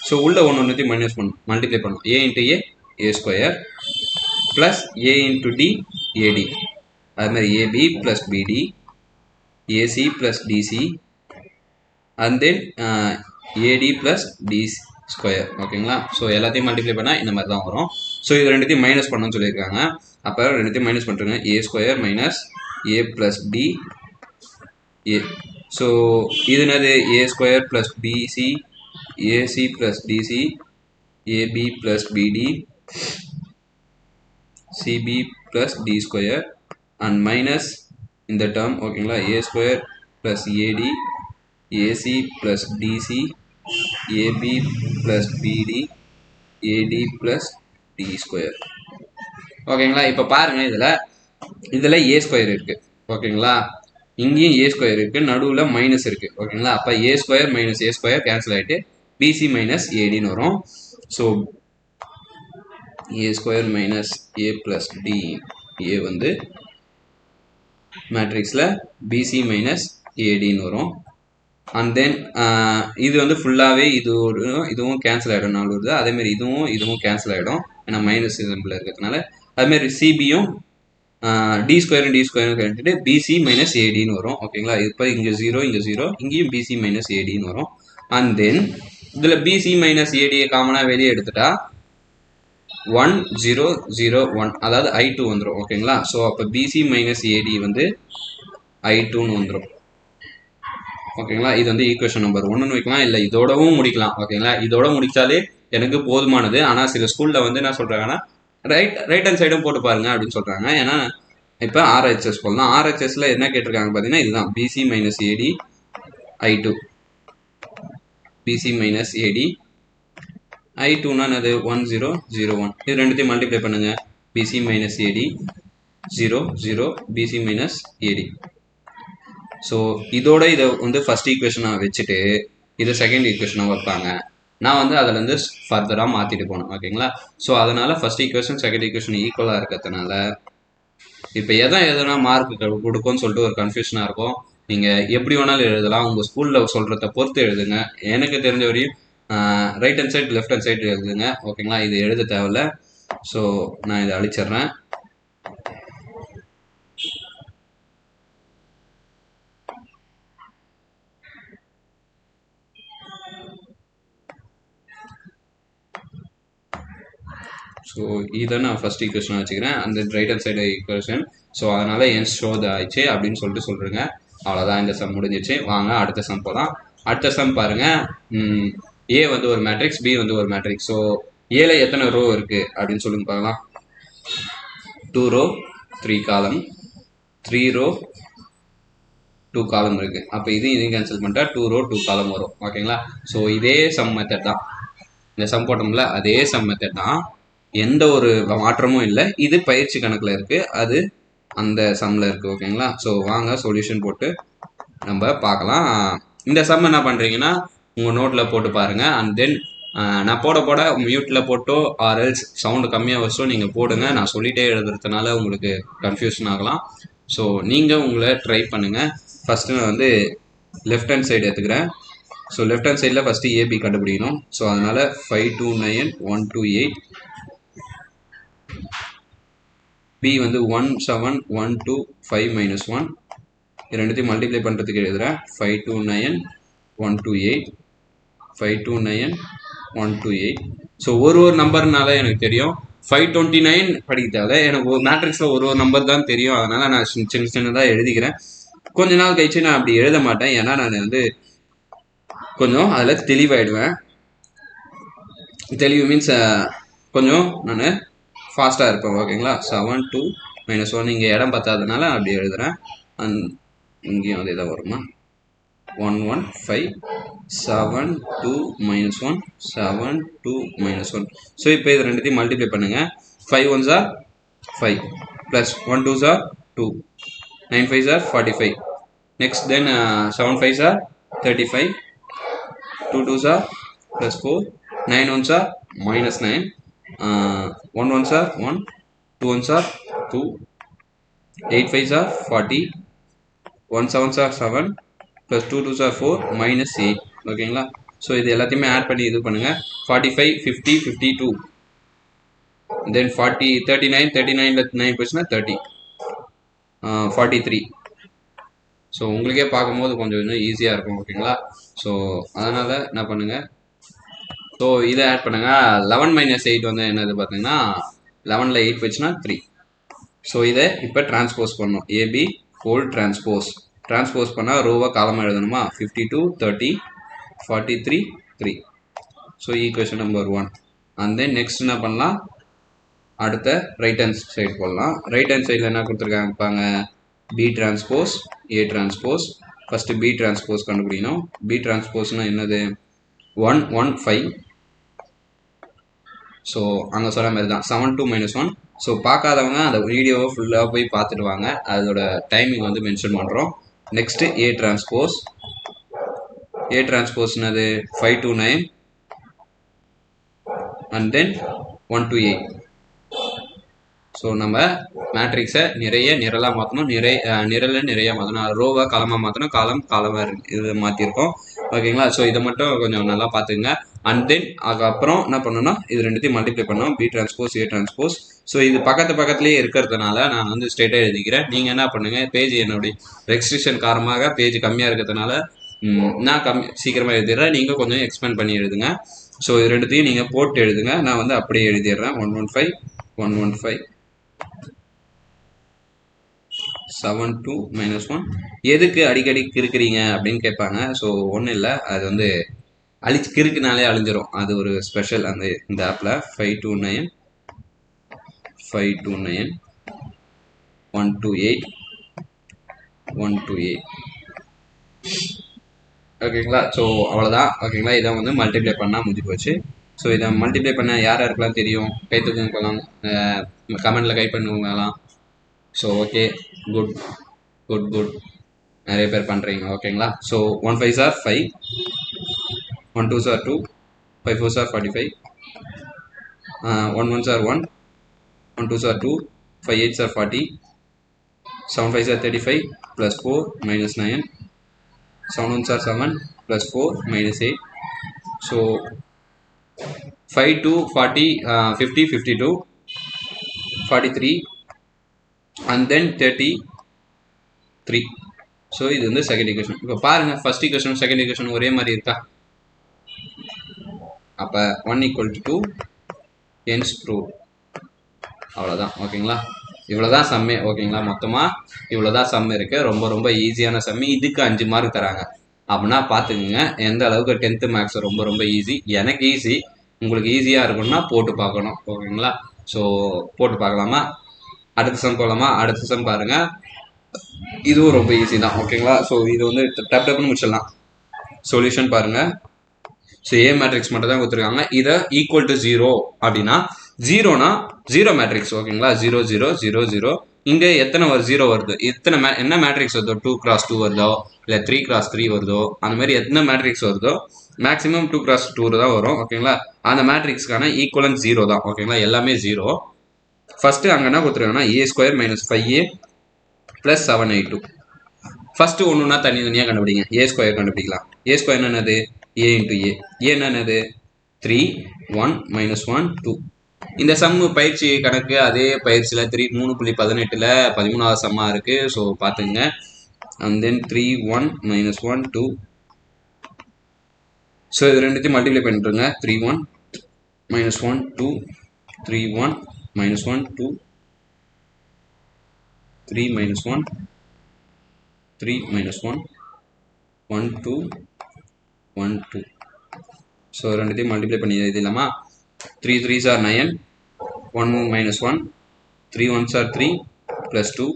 Speaker 1: ஸோ உள்ள ஒன்றுத்தையும் மைனஸ் பண்ணும், multiply பண்ணும். A into A a square plus a into d ad. அது மாதிரி ab plus bd ac plus dc and then ad plus d square. ஓகேங்களா? So எல்லாத்தையும் multiply பண்ணால் இந்த மாதிரி தான் வரும். ஸோ இது ரெண்டுத்தையும் மைனஸ் பண்ணணும்னு சொல்லியிருக்காங்க. அப்போ ரெண்டுத்தையும் மைனஸ் பண்ணுறேங்க. a square minus a plus d a. So இது என்னது a square plus bc ac plus dc ab plus bd cb plus d square and minus இந்த term. ஓகேங்களா? a square plus ad ac plus dc ab plus bd ad plus d square. ஓகேங்களா? இப்போ பாருங்க, இதில் a square இருக்கு. ஓகேங்களா? இங்கேயும் a square இருக்கு, நடுவில் மைனஸ் இருக்கு. ஓகேங்களா? அப்போ a square minus a square cancel ஆகிட்டு bc மைனஸ் adன்னு வரும். So a square minus a plus d a வந்து மேட்ரிக்ஸில் bc மைனஸ் adன்னு வரும். அண்ட் தென் இது வந்து ஃபுல்லாகவே இதுவும் கேன்சல் ஆகிடும். 4 வருது. அதேமாதிரி இதுவும் கேன்சல் ஆகிடும், ஏன்னா மைனஸ் சிம்பிள் இருக்கிறதுனால. அதுமாதிரி சிபியும் டி ஸ்கொயரும் கழிச்சுட்டு பிசி மைனஸ் ஏடின்னு வரும். ஓகேங்களா? இப்போ இங்கே 0 இங்கே 0, இங்கேயும் பிசி மைனஸ் ஏடின்னு வரும். அண்ட் தென் இதில் பிசி மைனஸ் ஏடியை காமனாக வெளியே எடுத்துட்டா 1 0 0 1, அதாவது I2 வந்துடும். ஓகேங்களா? ஸோ அப்போ பிசி மைனஸ் ஏடி வந்து I2ன்னு வந்துடும். ஓகேங்களா? இது வந்து ஈக்குவேஷன் நம்பர் 1ன்னு வைக்கலாம், இல்லை இதோடவும் முடிக்கலாம். ஓகேங்களா? இதோட முடிச்சாலே எனக்கு போதுமானது. ஆனால் சில ஸ்கூலில் வந்து என்ன சொல்கிறாங்கன்னா ரைட் ஹேண்ட் சைடும் போட்டு பாருங்க அப்படின்னு சொல்கிறாங்க. ஏன்னா இப்போ ஆர்ஹெச்எஸ் போடலாம். ஆர்ஹெச்எஸ்ல என்ன கேட்டிருக்காங்க பார்த்தீங்கன்னா, இதுதான் பிசி மைனஸ் ஏடி I2, பிசி மைனஸ் ஏடி I2னா அது 1 0 0 1. இது ரெண்டுத்தையும் மல்டிப்ளை பண்ணுங்க. பிசி மைனஸ் ஏடி 0 0 பிசி மைனஸ் ஏடி. ஸோ இதோட இதை வந்து ஃபர்ஸ்ட் ஈக்குவேஷனாக வச்சுட்டு இதை செகண்ட் ஈக்குவேஷனாக வைப்பாங்க. நான் வந்து அதில் வந்து ஃபர்தராக மாற்றிட்டு போனேன். ஓகேங்களா? ஸோ அதனால் ஃபர்ஸ்ட் ஈக்குவேஷன் செகண்ட் ஈக்குவேஷன் ஈக்குவலாக இருக்கிறதுனால இப்போ எதனா மார்க் கொடுக்கும்னு சொல்லிட்டு ஒரு கன்ஃபியூஷனாக இருக்கும். நீங்கள் எப்படி வேணாலும் எழுதலாம், உங்கள் ஸ்கூலில் சொல்கிறத பொறுத்து எழுதுங்க. எனக்கு தெரிஞ்ச வரையும் right hand side left hand side எழுதுங்க. ஓகேங்களா? இது எழுத தேவையில்ல. ஸோ நான் இதை அழிச்சிட்றேன். ஸோ இதை நான் ஃபர்ஸ்ட் ஈக்குவேஷனாக வச்சுக்கிறேன். அந்த right hand side equation. So அதனால் என் ஷோ ஆயிடுச்சு அப்படின்னு சொல்லிட்டு சொல்கிறேங்க. அவ்வளோதான், இந்த சம் முடிஞ்சிச்சு. வாங்க அடுத்த சம் போகலாம். அடுத்த சம் பாருங்கள். ஏ வந்து ஒரு மேட்ரிக்ஸ், பி வந்து ஒரு மேட்ரிக்ஸ். ஸோ ஏல எத்தனை ரோ இருக்குது அப்படின்னு சொல்லுங்க பார்க்கலாம். 2 row 3 column, 3 row 2 column இருக்குது. அப்போ இதையும் கேன்சல் பண்ணிட்டா 2 row 2 column வரும். ஓகேங்களா? ஸோ இதே சம் மெத்தட் தான், இந்த சம் போட்டோம்ல அதே சம் மெத்தட் தான், எந்த ஒரு மாற்றமும் இல்லை. இது பயிற்சி கணக்கில் இருக்குது, அது அந்த சம்மில் இருக்குது. ஓகேங்களா? ஸோ வாங்க சொல்யூஷன் போட்டு நம்ம பார்க்கலாம். இந்த சம் என்ன பண்ணுறீங்கன்னா உங்கள் நோட்டில் போட்டு பாருங்கள். அண்ட் தென் நான் போட மியூட்டில் போட்டோ ஆர்எல்ஸ் சவுண்டு கம்மியாக வச்சோ நீங்கள் போடுங்க. நான் சொல்லிகிட்டே எழுதுறதுனால உங்களுக்கு கன்ஃபியூஷன் ஆகலாம். ஸோ நீங்கள் உங்களை ட்ரை பண்ணுங்கள். ஃபஸ்ட்டு நான் வந்து லெஃப்ட் ஹேண்ட் சைடு எடுத்துக்கிறேன். ஸோ லெஃப்ட் ஹேண்ட் சைடில் ஃபஸ்ட்டு ஏபி கண்டுபிடிக்கணும். ஸோ அதனால் 5 2 9 1 2 8, பி வந்து 1 7 1 2 5 minus 1. ரெண்டுத்தையும் மல்டிப்ளை பண்ணுறதுக்கு எழுதுகிறேன். 5 2 9 1 2 8, 5 2 9 1 2 8. ஸோ ஒரு நம்பர்னால எனக்கு தெரியும். 529 படிக்க தேவை, எனக்கு ஒரு மேட்ரிக்ஸில் ஒரு நம்பர் தான் தெரியும். அதனால் நான் சின்னதாக எழுதிக்கிறேன். கொஞ்ச நாள் கழிச்சு நான் அப்படி எழுத மாட்டேன், ஏன்னா நான் வந்து கொஞ்சம் அதில் தெளிவாயிடுவேன். தெளிவு மீன்ஸ் கொஞ்சம் நான் ஃபாஸ்ட்டாக இருப்பேன். ஓகேங்களா? 7 2 minus 1 இங்கே இடம் பத்தாததுனால அப்படி எழுதுகிறேன். அண்ட் இங்கேயும் அதே தான் வருமா? 1 1 5 7 2 minus 1 7 2 minus 1. ஸோ இப்போ இது ரெண்டுத்தையும் மல்டிப்ளை பண்ணுங்கள். 5 1s are 5 plus 1 2s are 2, 9 5s are 45. Next then 7 5s are 35, 2 2s are plus 4, 9 1s are minus 9, 1 1s are 1, 2 1s are 2, 8 5s are 40, 1 7s are 7 plus 2 2s are 4 minus 8. ஓகேங்களா? So இது எல்லாத்தையுமே add பண்ணி இது பண்ணுங்கள். 45 50 52 தென் 40 39 39ல 9 போச்சுன்னா 30 43. So உங்களுக்கே பார்க்கும்போது கொஞ்சம் இன்னும் ஈஸியாக இருக்கும் ஓகேங்களா. ஸோ அதனால் என்ன பண்ணுங்கள், ஸோ இதை ஆட் பண்ணுங்கள். 11 - 8 வந்து என்னது பார்த்தீங்கன்னா 11ல் 8 போச்சுன்னா 3. ஸோ இதை இப்போ டிரான்ஸ்போஸ் பண்ணணும். ஏபி ஹோல் டிரான்ஸ்போஸ் பண்ணால் ரோவை காலமாக எழுதணுமா. 52 30 43 3. So equation number 1. And then next என்ன பண்ணலாம், அடுத்த ரைட் ஹேண்ட் சைடு போடலாம். ரைட் ஹேண்ட் சைடில் என்ன கொடுத்துருக்காங்க, B transpose A transpose. First B transpose கண்டுபிடிக்கணும். பி டிரான்ஸ்போஸ்னால் என்னது 1 1 5. ஸோ அங்கே சொல்கிற மாதிரி தான் 7 2 - 1. ஸோ பார்க்காதவங்க அந்த வீடியோவை ஃபுல்லாக போய் பார்த்துட்டு வாங்க, அதோட டைமிங் வந்து மென்ஷன் பண்ணுறோம். நெக்ஸ்ட்டு ஏ டிரான்ஸ்போஸ்னது 5 to 9 and then 1 to 8. So நம்ம மேட்ரிக்ஸை நிரலாக மாற்றணும், நிறைய மாற்றணும், ரோவை காலமாக மாற்றணும், காலமாக இது மாற்றிருக்கோம் ஓகேங்களா. ஸோ இதை மட்டும் கொஞ்சம் நல்லா பார்த்துங்க. அண்ட் தென் அதுக்கப்புறம் என்ன பண்ணணும்னா இது ரெண்டுத்தையும் மல்டிப்ளை பண்ணோம், B transpose A transpose. So இது பக்கத்துலேயே இருக்கிறதுனால நான் வந்து ஸ்ட்ரெயிட்டாக எழுதிக்கிறேன். நீங்கள் என்ன பண்ணுங்கள், பேஜ் என்னுடைய ரெஸ்ட்ரிக்ஷன் காரணமாக பேஜ் கம்மியாக இருக்கிறதுனால நான் சீக்கிரமாக எழுதிடுறேன், நீங்கள் கொஞ்சம் எக்ஸ்பேண்ட் பண்ணி எழுதுங்க. ஸோ இது ரெண்டுத்தையும் நீங்கள் போட்டு எழுதுங்க, நான் வந்து அப்படியே எழுதிடுறேன். 115 115 7 2 - 1. எதுக்கு அடிக்கடி கிறுக்குறீங்க அப்படின்னு கேட்பாங்க. ஸோ ஒன்றும் இல்லை, அது வந்து கிறுக்குனாலே அழிஞ்சிரும், அது ஒரு ஸ்பெஷல் அந்த இந்த ஆப்பில். 529 529 128 128 ஓகேங்களா. ஸோ அவ்வளோதான் ஓகேங்களா. இதை வந்து மல்டிப்ளை பண்ணால் முடிஞ்சு போச்சு. ஸோ இதை மல்டிப்ளை பண்ண யார் யாருக்கெல்லாம் தெரியும் கை தூக்கலாம், கமெண்டில் கை பண்ணுவங்கலாம். So okay, good good good, நிறைய பேர் பண்ணுறீங்க ஓகேங்களா. So 1 5s are 5, 1 2s are 2, 5 4s are 45, 1 1s are 1, 1 2s are 2, 5 8s are 40, 7 5s are 35 plus 4 minus 9, 7 1s are 7 plus 4 minus 8. So 5 2 40 50 52 43 and then 33. So இது வந்து செகண்ட் ஈக்குவேஷன். இப்போ பாருங்கள், first equation second equation ஒரே மாதிரி இருக்கா. அப்போ 1 = 2 hence proved. அவ்வளோதான் ஓகேங்களா. இவ்வளோதான் சம்மே ஓகேங்களா. மொத்தமாக இவ்வளோதான் சம் இருக்குது. ரொம்ப ரொம்ப ஈஸியான சம்மு. இதுக்கு 5 மார்க் தராங்க அப்படின்னா பார்த்துக்குங்க எந்த அளவுக்கு 10th மேக்ஸ் ரொம்ப ரொம்ப ஈஸி. எனக்கு ஈஸி, உங்களுக்கு ஈஸியாக இருக்குன்னா போட்டு பார்க்கணும் ஓகேங்களா. ஸோ போட்டு பார்க்கலாமா, அடுத்த சம் போகலாமா. அடுத்த சம் பாருங்கள், இதுவும் ரொம்ப ஈஸி தான் ஓகேங்களா. ஸோ இது வந்து டப்புன்னு முடிச்சிடலாம். சொல்யூஷன் பாருங்கள். ஸோ ஏ மேட்ரிக்ஸ் மட்டும் தான் கொடுத்துருக்காங்க. இதை ஈக்குவல் டு 0 அப்படின்னா 0னா 0 மேட்ரிக்ஸ் ஓகேங்களா. 0 0 0 0. இங்கே எத்தனை 0 வருது, என்ன மேட்ரிக்ஸ் வருதோ 2 x 2 வருதோ இல்லை 3 x 3 வருதோ அந்த மாதிரி எத்தனை மேட்ரிக்ஸ் வருதோ மேக்ஸிமம் 2 x 2 தான் வரும் ஓகேங்களா. அந்த மேட்ரிக்ஸ்க்கான ஈக்குவலன்ட் 0 தான் ஓகேங்களா. எல்லாமே 0. ஃபஸ்ட்டு அங்கே என்ன கொடுத்துருக்காங்கன்னா a² - 5a + 7i2. ஃபஸ்ட்டு ஒன்றுனா தனியாக கண்டுபிடிங்க. a² கண்டுபிடிக்கலாம். a² என்னது a × a. என்னது 3 1 - 1 2. இந்த சம்மு பயிற்சி கணக்கு அதே பயிற்சியில் 3.18ல் 13வது சம்மாக இருக்குது. ஸோ பார்த்துங்க. And then 3 1 - 1 2. ஸோ இது ரெண்டுத்தையும் மல்டிப்ளை பண்ணிட்டுருங்க. 3 1 - 1 2, 3 1 - 1 2, 3 - 1 3 - 1 1 2 1 2. ஸோ ரெண்டுத்தையும் மல்டிப்ளை பண்ணி எழுதிடலாமா. 3 3s are 9, 1 - 1, 3 1s are 3 plus 2,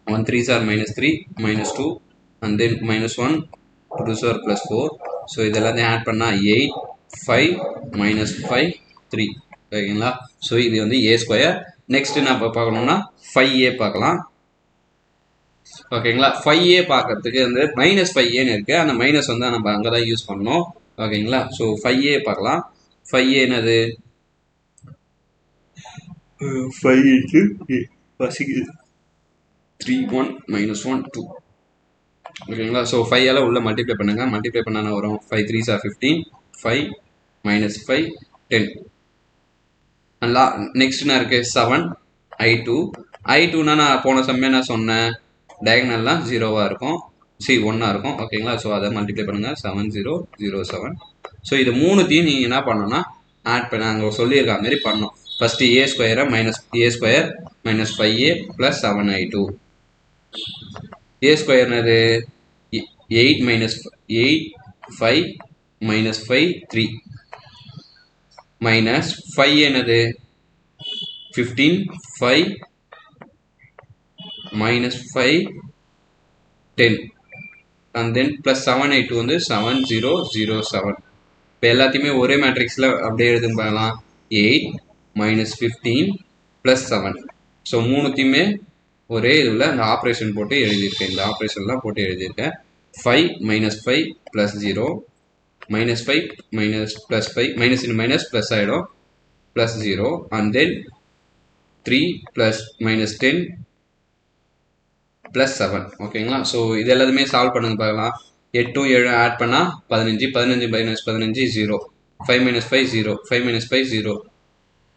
Speaker 1: 1 3s are -3 -2 and then -1, 2 2s are +4. So இதெல்லாம் ஆட் பண்ணால் 8 5 -5 3 ஓகேங்களா. ஸோ இது வந்து a². நெக்ஸ்ட் நான் இப்போ பார்க்கணும்னா 5a பார்க்கலாம் ஓகேங்களா. 5a பார்க்கறதுக்கு வந்து -5aன்னு இருக்குது. அந்த மைனஸ் வந்து நம்ம அங்கே தான் யூஸ் பண்ணோம் ஓகேங்களா. ஸோ 5a பார்க்கலாம். 5a என்னது 5 × 3 1 - 1 2 ஓகேங்களா. ஸோ 5ஆல் உள்ள மல்டிப்ளை பண்ணுங்கள். மல்டிப்ளை பண்ணால் வரும் 5 3s are 15, 5 -5 10. நெக்ஸ்ட் என்ன இருக்கு 7 I2. I2னா நான் போன சமயம் நான் சொன்னேன் டயகனல்லாம் 0வா இருக்கும், 1ஆ இருக்கும். ஓகேங்களா? ஸோ அதை மல்டிப்ளை பண்ணுங்க 7007. ஸோ இது மூணுத்தையும் நீங்கள் என்ன பண்ணணும்னா ஆட் பண்ண அங்கே சொல்லியிருக்க மாதிரி பண்ணணும். ஃபஸ்ட்டு a ஸ்கொயரை -a² -5a + 7I2. a ஸ்கொயர்னது 8 5 -5 3 minus 5 என்னது 15 5 minus 5 10 and then plus 7I2 வந்து 7007. இப்போ எல்லாத்தையுமே ஒரே மேட்ரிக்ஸில் அப்படியே எழுதுன்னு பார்க்கலாம். 8 minus 15 plus 7. ஸோ மூணுத்தையுமே ஒரே இதில் அந்த ஆப்ரேஷன் போட்டு எழுதியிருக்கேன். இந்த ஆப்ரேஷன்லாம் போட்டு எழுதியிருக்கேன். 5 minus 5 plus 0 -5 minus plus 5 minus into minus plus ஆயிடும் plus 0 and then 3 plus minus 10 plus 7. ஓகேங்களா? ஸோ இது எல்லாத்தையுமே சால்வ் பண்ணுங்க பார்க்கலாம். 8 7 ஆட் பண்ணால் 15 15 minus 15 0 5 minus 5 0 5 minus 5 0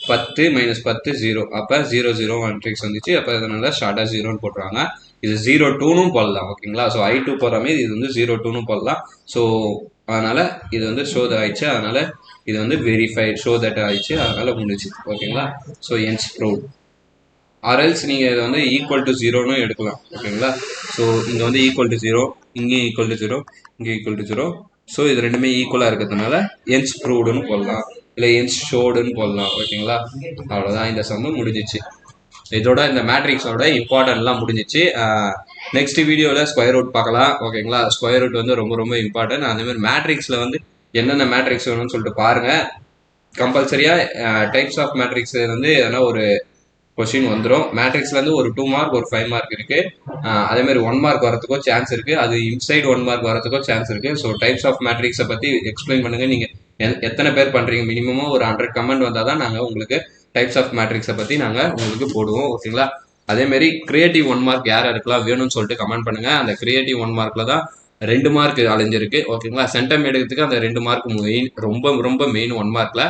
Speaker 1: 10 minus 10 0. அப்போ 0 0 மேட்ரிக்ஸ் வந்துச்சு. அப்போ அதனால ஷார்ட்டாக 0ன்னு போட்டுருவாங்க. இது 0 2ன்னு போடலாம். ஓகேங்களா? ஸோ I2 போடுற மாதிரி இது வந்து 0 2ன்னு போடலாம். ஸோ அதனால் இது வந்து ஷோ தட் ஆயிடுச்சு. அதனால் இது வந்து வெரிஃபைட் ஷோ தட் ஆயிடுச்சு. அதனால் முடிச்சு. ஓகேங்களா? So ends prove. ஆர்எல்ஸ் நீங்கள் இதை வந்து ஈக்குவல் டு 0ன்னு எடுக்கலாம். ஓகேங்களா? ஸோ இங்கே வந்து ஈக்குவல் டு 0, இங்கேயும் ஈக்குவல் டு 0, இங்கே ஈக்குவல் டு 0. ஸோ இது ரெண்டுமே ஈக்குவலாக இருக்கிறதுனால என்ஸ் ப்ரூவ்டுன்னு போடலாம், இல்லை என்ஸ் ஷோடுன்னு போடலாம். ஓகேங்களா? அவ்வளோதான், இந்த சம்மு முடிஞ்சிச்சு. இதோட இந்த மேட்ரிக்ஸோட இம்பார்ட்டன்ட்லாம் முடிஞ்சிச்சு. நெக்ஸ்ட் வீடியோவில் ஸ்கொயர் ரூட் பார்க்கலாம். ஓகேங்களா? ஸ்கொயர் ரூட் வந்து ரொம்ப ரொம்ப இம்பார்ட்டன்ட். அதேமாதிரி மேட்ரிக்ஸில் வந்து என்னென்ன மேட்ரிக்ஸ் வேணும்னு சொல்லிட்டு பாருங்கள். கம்பல்சரியாக டைப்ஸ் ஆஃப் மேட்ரிக்ஸ் வந்து எதனா ஒரு கொஸ்டின் வந்துடும். மேட்ரிக்ஸ்லேருந்து ஒரு 2 மார்க் ஒரு 5 மார்க் இருக்குது. அதேமாதிரி 1 மார்க் வரதுக்கோ சான்ஸ் இருக்குது. அது இன்சைட் 1 மார்க் வரதுக்கோ சான்ஸ் இருக்குது. ஸோ டைப்ஸ் ஆஃப் மேட்ரிக்ஸை பற்றி எக்ஸ்பிளைன் பண்ணுங்கள். நீங்கள் எத்தனை பேர் பண்ணுறீங்க? மினிமமாக ஒரு 100 கமெண்ட் வந்தால் தான் நாங்கள் உங்களுக்கு டைப்ஸ் ஆஃப் மேட்ரிக்ஸை பற்றி நாங்கள் உங்களுக்கு போடுவோம். ஓகேங்களா? அதேமாரி கிரியேட்டிவ் 1 மார்க் யார் எடுக்கலாம் வேணும்னு சொல்லிட்டு கமெண்ட் பண்ணுங்கள். அந்த கிரியேட்டிவ் 1 மார்க்கில் தான் 2 மார்க் அலைஞ்சிருக்கு. ஓகேங்களா? சென்டம் எடுக்கிறதுக்கு அந்த 2 மார்க் மெயின், ரொம்ப ரொம்ப மெயின் 1 மார்க்கில்.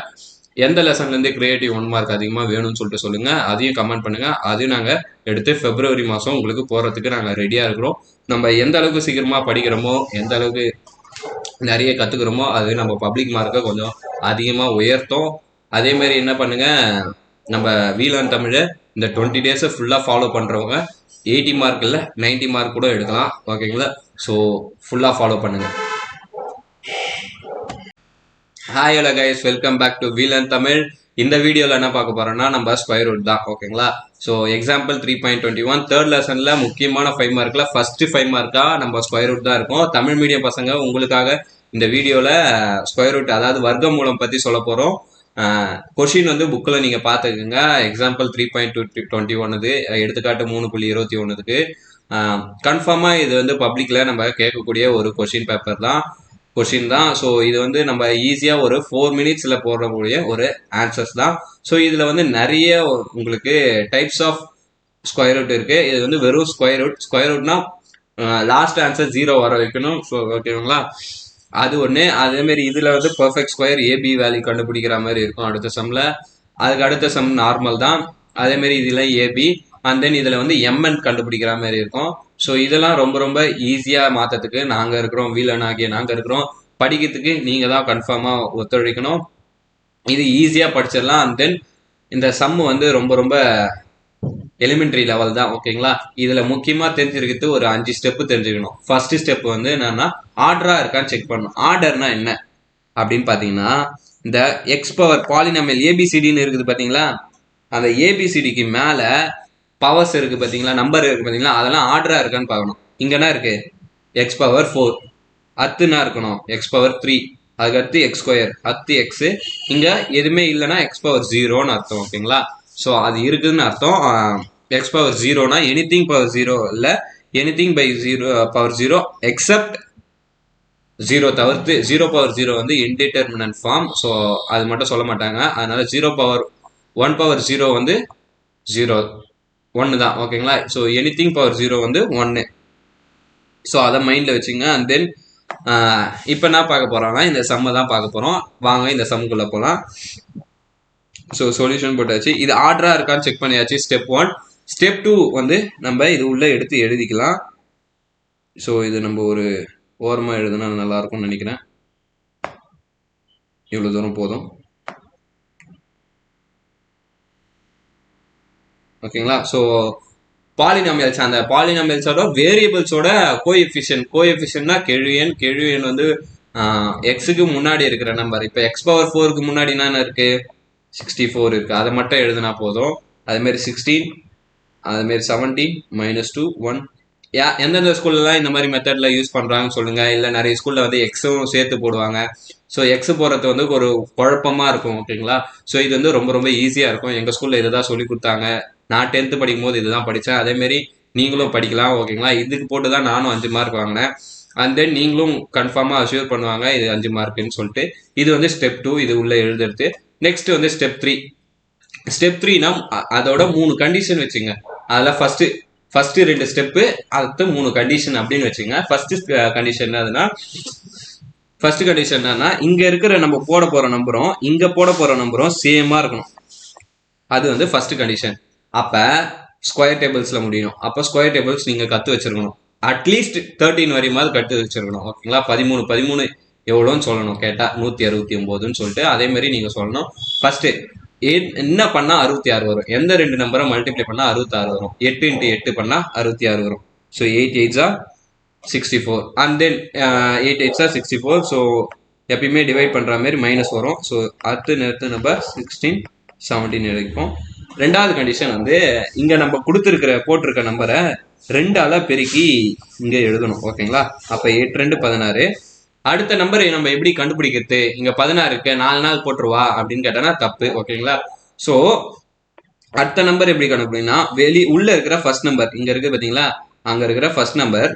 Speaker 1: எந்த லெசன்லேருந்து கிரியேட்டிவ் 1 மார்க் அதிகமாக வேணும்னு சொல்லிட்டு சொல்லுங்கள். அதையும் கமெண்ட் பண்ணுங்கள். அதையும் நாங்கள் எடுத்து February மாதம் உங்களுக்கு போகிறதுக்கு நாங்கள் ரெடியாக இருக்கிறோம். நம்ம எந்த அளவுக்கு சீக்கிரமாக படிக்கிறோமோ, எந்த அளவுக்கு நிறைய கற்றுக்குறோமோ, அது நம்ம பப்ளிக் மார்க்கை கொஞ்சம் அதிகமாக உயர்த்தோம். அதேமாரி என்ன பண்ணுங்கள், நம்ம வீலன் தமிழை இந்த 20 டேஸை ஃபுல்லாக ஃபாலோ பண்ணுறவங்க 80 மார்க் இல்லை 90 மார்க் கூட எடுக்கலாம். ஓகேங்களா? ஸோ ஃபுல்லாக ஃபாலோ பண்ணுங்கள். Hi hello guys, welcome back to வீலன் Tamil. இந்த வீடியோவில் என்ன பார்க்க போகிறோம்னா நம்ம ஸ்கொயர் ரூட் தான். ஓகேங்களா? ஸோ எக்ஸாம்பிள் 3.21 தேர்ட் லெசனில் முக்கியமான 5 மார்க்கில் ஃபஸ்ட்டு 5 மார்க்காக நம்ம ஸ்கொயர் ரூட் தான் இருக்கும். தமிழ் மீடியம் பசங்க உங்களுக்காக இந்த வீடியோவில் ஸ்கொயர் ரூட், அதாவது வர்க்க மூலம் பற்றி சொல்ல போகிறோம். கொஷின் வந்து புக்கில் நீங்கள் பார்த்துக்குங்க. எக்ஸாம்பிள் 3.21 எடுத்துக்காட்டு 3.21க்கு கன்ஃபார்மாக இது வந்து பப்ளிக்கில் நம்ம கேட்கக்கூடிய ஒரு கொஷின் தான். ஸோ இது வந்து நம்ம ஈஸியாக ஒரு 4 மினிட்ஸில் போடக்கூடிய ஒரு ஆன்சர்ஸ் தான். ஸோ இதில் வந்து நிறைய உங்களுக்கு டைப்ஸ் ஆஃப் ஸ்கொயர் ரூட் இருக்குது. இது வந்து வெறும் ஸ்கொயர் ரூட்னா லாஸ்ட் ஆன்சர் 0 வர வைக்கணும். ஸோ ஓகேங்களா? அது ஒன்று. அதேமாரி இதில் வந்து பர்ஃபெக்ட் ஸ்கொயர் ஏபி வேல்யூ கண்டுபிடிக்கிற மாதிரி இருக்கும் அடுத்த சம்மில். அதுக்கு அடுத்த சம் நார்மல் தான். அதேமாரி இதில் ஏபி அண்ட் தென் இதில் வந்து எம்என் கண்டுபிடிக்கிற மாதிரி இருக்கும். ஸோ இதெல்லாம் ரொம்ப ரொம்ப ஈஸியாக மாற்றத்துக்கு நாங்கள் இருக்கிறோம், வீலன் ஆகிய நாங்கள் இருக்கிறோம். படிக்கிறதுக்கு நீங்கள் தான் கன்ஃபார்மாக ஒத்துழைக்கணும். இது ஈஸியாக படிச்சிடலாம். அண்ட் தென் இந்த சம்மு வந்து ரொம்ப ரொம்ப எலிமெண்ட்ரி லெவல் தான். ஓகேங்களா? இதில் முக்கியமாக தெரிஞ்சிருக்கிறது ஒரு 5 ஸ்டெப்பு தெரிஞ்சுக்கணும். ஃபர்ஸ்ட் ஸ்டெப் வந்து என்னன்னா ஆர்டராக இருக்கான்னு செக் பண்ணணும். ஆர்டர்னா என்ன அப்படின்னு பார்த்தீங்கன்னா, இந்த எக்ஸ் பவர் பாலினாமியல் ஏபிசிடின்னு இருக்குது பார்த்தீங்களா? அந்த ஏபிசிடிக்கு மேலே பவர்ஸ் இருக்குது பார்த்தீங்களா, நம்பர் இருக்குது பார்த்தீங்களா, அதெல்லாம் ஆர்டராக இருக்கான்னு பார்க்கணும். இங்கன்னா இருக்குது எக்ஸ் பவர் 4, அத்துனா இருக்கணும் எக்ஸ் பவர் 3, அதுக்கடுத்து எக்ஸ் ஸ்கொயர், அத்து எக்ஸு. இங்கே எதுவுமே இல்லைன்னா எக்ஸ் பவர் 0ன்னு அர்த்தம். ஓகேங்களா? ஸோ அது இருக்குதுன்னு அர்த்தம். எக்ஸ் பவர் 0னா எனிதிங் பவர் 0 இல்லை, எனிதிங் பை 0 பவர் 0 எக்ஸப்ட் 0 தவிர்த்து. 0 பவர் 0 வந்து இன்டிடெர்மினன்ட் ஃபார்ம். ஸோ அது மட்டும் சொல்ல மாட்டாங்க. அதனால 0 பவர் 1 பவர் 0 வந்து 0 1 தான். ஓகேங்களா? ஸோ எனிதிங் பவர் 0 வந்து 1. ஸோ அதை மைண்டில் வச்சுங்க. அண்ட் தென் இப்போ என்ன பார்க்க போகிறோம்னா இந்த சம்மை தான் பார்க்க போகிறோம். வாங்க இந்த சம்முக்குள்ளே போகலாம். ஸோ சொல்யூஷன் போட்டாச்சு. இது ஆர்டராக இருக்கான்னு செக் பண்ணியாச்சு. ஸ்டெப் 1. ஸ்டெப் 2 வந்து நம்ம இது உள்ளே எடுத்து எழுதிக்கலாம். ஸோ இது நம்ம ஒரு ஓரமாக எழுதுனா நல்லாயிருக்கும்னு நினைக்கிறேன். இவ்வளோ தூரம் போதும். ஓகேங்களா? ஸோ பாலினாமியல்ஸ், அந்த பாலினாமியல்ஸோட வேரியபிள்ஸோட கோஎஃபிஷியன்ட்னா கெழுவியன் வந்து எக்ஸுக்கு முன்னாடி இருக்கிற நம்பர். இப்போ எக்ஸ் பவர் 4க்கு முன்னாடி என்ன இருக்கு? 64 இருக்கு. அதை மட்டும் எழுதுனா போதும். அதுமாரி 16, அதுமாரி 17, -2, 1. எந்தெந்த ஸ்கூல்லலாம் இந்த மாதிரி மெத்தடில் யூஸ் பண்ணுறாங்கன்னு சொல்லுங்கள். இல்லை நிறைய ஸ்கூலில் வந்து எக்ஸும் சேர்த்து போடுவாங்க. ஸோ எக்ஸ் போடுறது வந்து ஒரு குழப்பமாக இருக்கும். ஓகேங்களா? ஸோ இது வந்து ரொம்ப ரொம்ப ஈஸியாக இருக்கும். எங்கள் ஸ்கூலில் இதை தான் சொல்லி கொடுத்தாங்க. நான் 10th படிக்கும் போது இதுதான் படித்தேன். அதேமாரி நீங்களும் படிக்கலாம். ஓகேங்களா? இதுக்கு போட்டு தான் நானும் 5 மார்க் வாங்கினேன். அண்ட் தென் நீங்களும் கன்ஃபார்மாக அஷ்யூர் பண்ணுவாங்க இது 5 மார்க்குன்னு சொல்லிட்டு. இது வந்து ஸ்டெப் 2, இது உள்ளே எழுதுறது. நெக்ஸ்ட் வந்து ஸ்டெப் 3. ஸ்டெப் 3னா அதோட 3 கண்டிஷன் வச்சுங்க. அதில் ஃபர்ஸ்ட் 2 ஸ்டெப்பு, அடுத்து 3 கண்டிஷன் அப்படின்னு வச்சுங்க. ஃபர்ஸ்ட் கண்டிஷன் என்னதுன்னா, ஃபர்ஸ்ட் கண்டிஷன் என்னன்னா, இங்க இருக்கிற நம்ம போட போற நம்பரும் இங்க போட போற நம்பரும் சேமா இருக்கணும். அது வந்து ஃபர்ஸ்ட் கண்டிஷன். அப்ப ஸ்கொயர் டேபிள்ஸ்ல முடியும். அப்ப ஸ்கொயர் டேபிள்ஸ் நீங்க கத்து வச்சிருக்கணும். அட்லீஸ்ட் 13 வரையுமாவது கட்டு வச்சிருக்கணும். ஓகேங்களா? 13 எவ்வளோன்னு சொல்லணும். கேட்டா 169ன்னு சொல்லிட்டு அதே மாதிரி நீங்க சொல்லணும். ஃபர்ஸ்ட் என்ன பண்ணா 66 வரும்? எந்த 2 நம்பரை மல்டிப்ளை பண்ணா 66 வரும்? 8 × 8 பண்ணா 66 வரும். So 8 8s are 64. And then 8 8s are 64. So எப்பயுமே டிவைட் பண்ற மாதிரி மைனஸ் வரும். ஸோ அடுத்து நம்பர் 16 17 எழுதிப்போம். ரெண்டாவது கண்டிஷன் வந்து இங்க நம்ம போட்டிருக்க நம்பரை 2ஆல பெருக்கி இங்க எழுதணும். ஓகேங்களா? அப்ப 8 2 16. அடுத்த நம்பரை நம்ம எப்படி கண்டுபிடிக்கிறது? இங்க 16 இருக்கு, 4 நாள் போட்டுருவா அப்படின்னு கேட்டனா தப்பு. ஓகேங்களா? ஸோ அடுத்த நம்பர் எப்படி கண்டுபிடினா, உள்ள இருக்கிற ஃபர்ஸ்ட் நம்பர், இங்க இருக்கு பாத்தீங்களா, அங்க இருக்கிற ஃபர்ஸ்ட் நம்பர்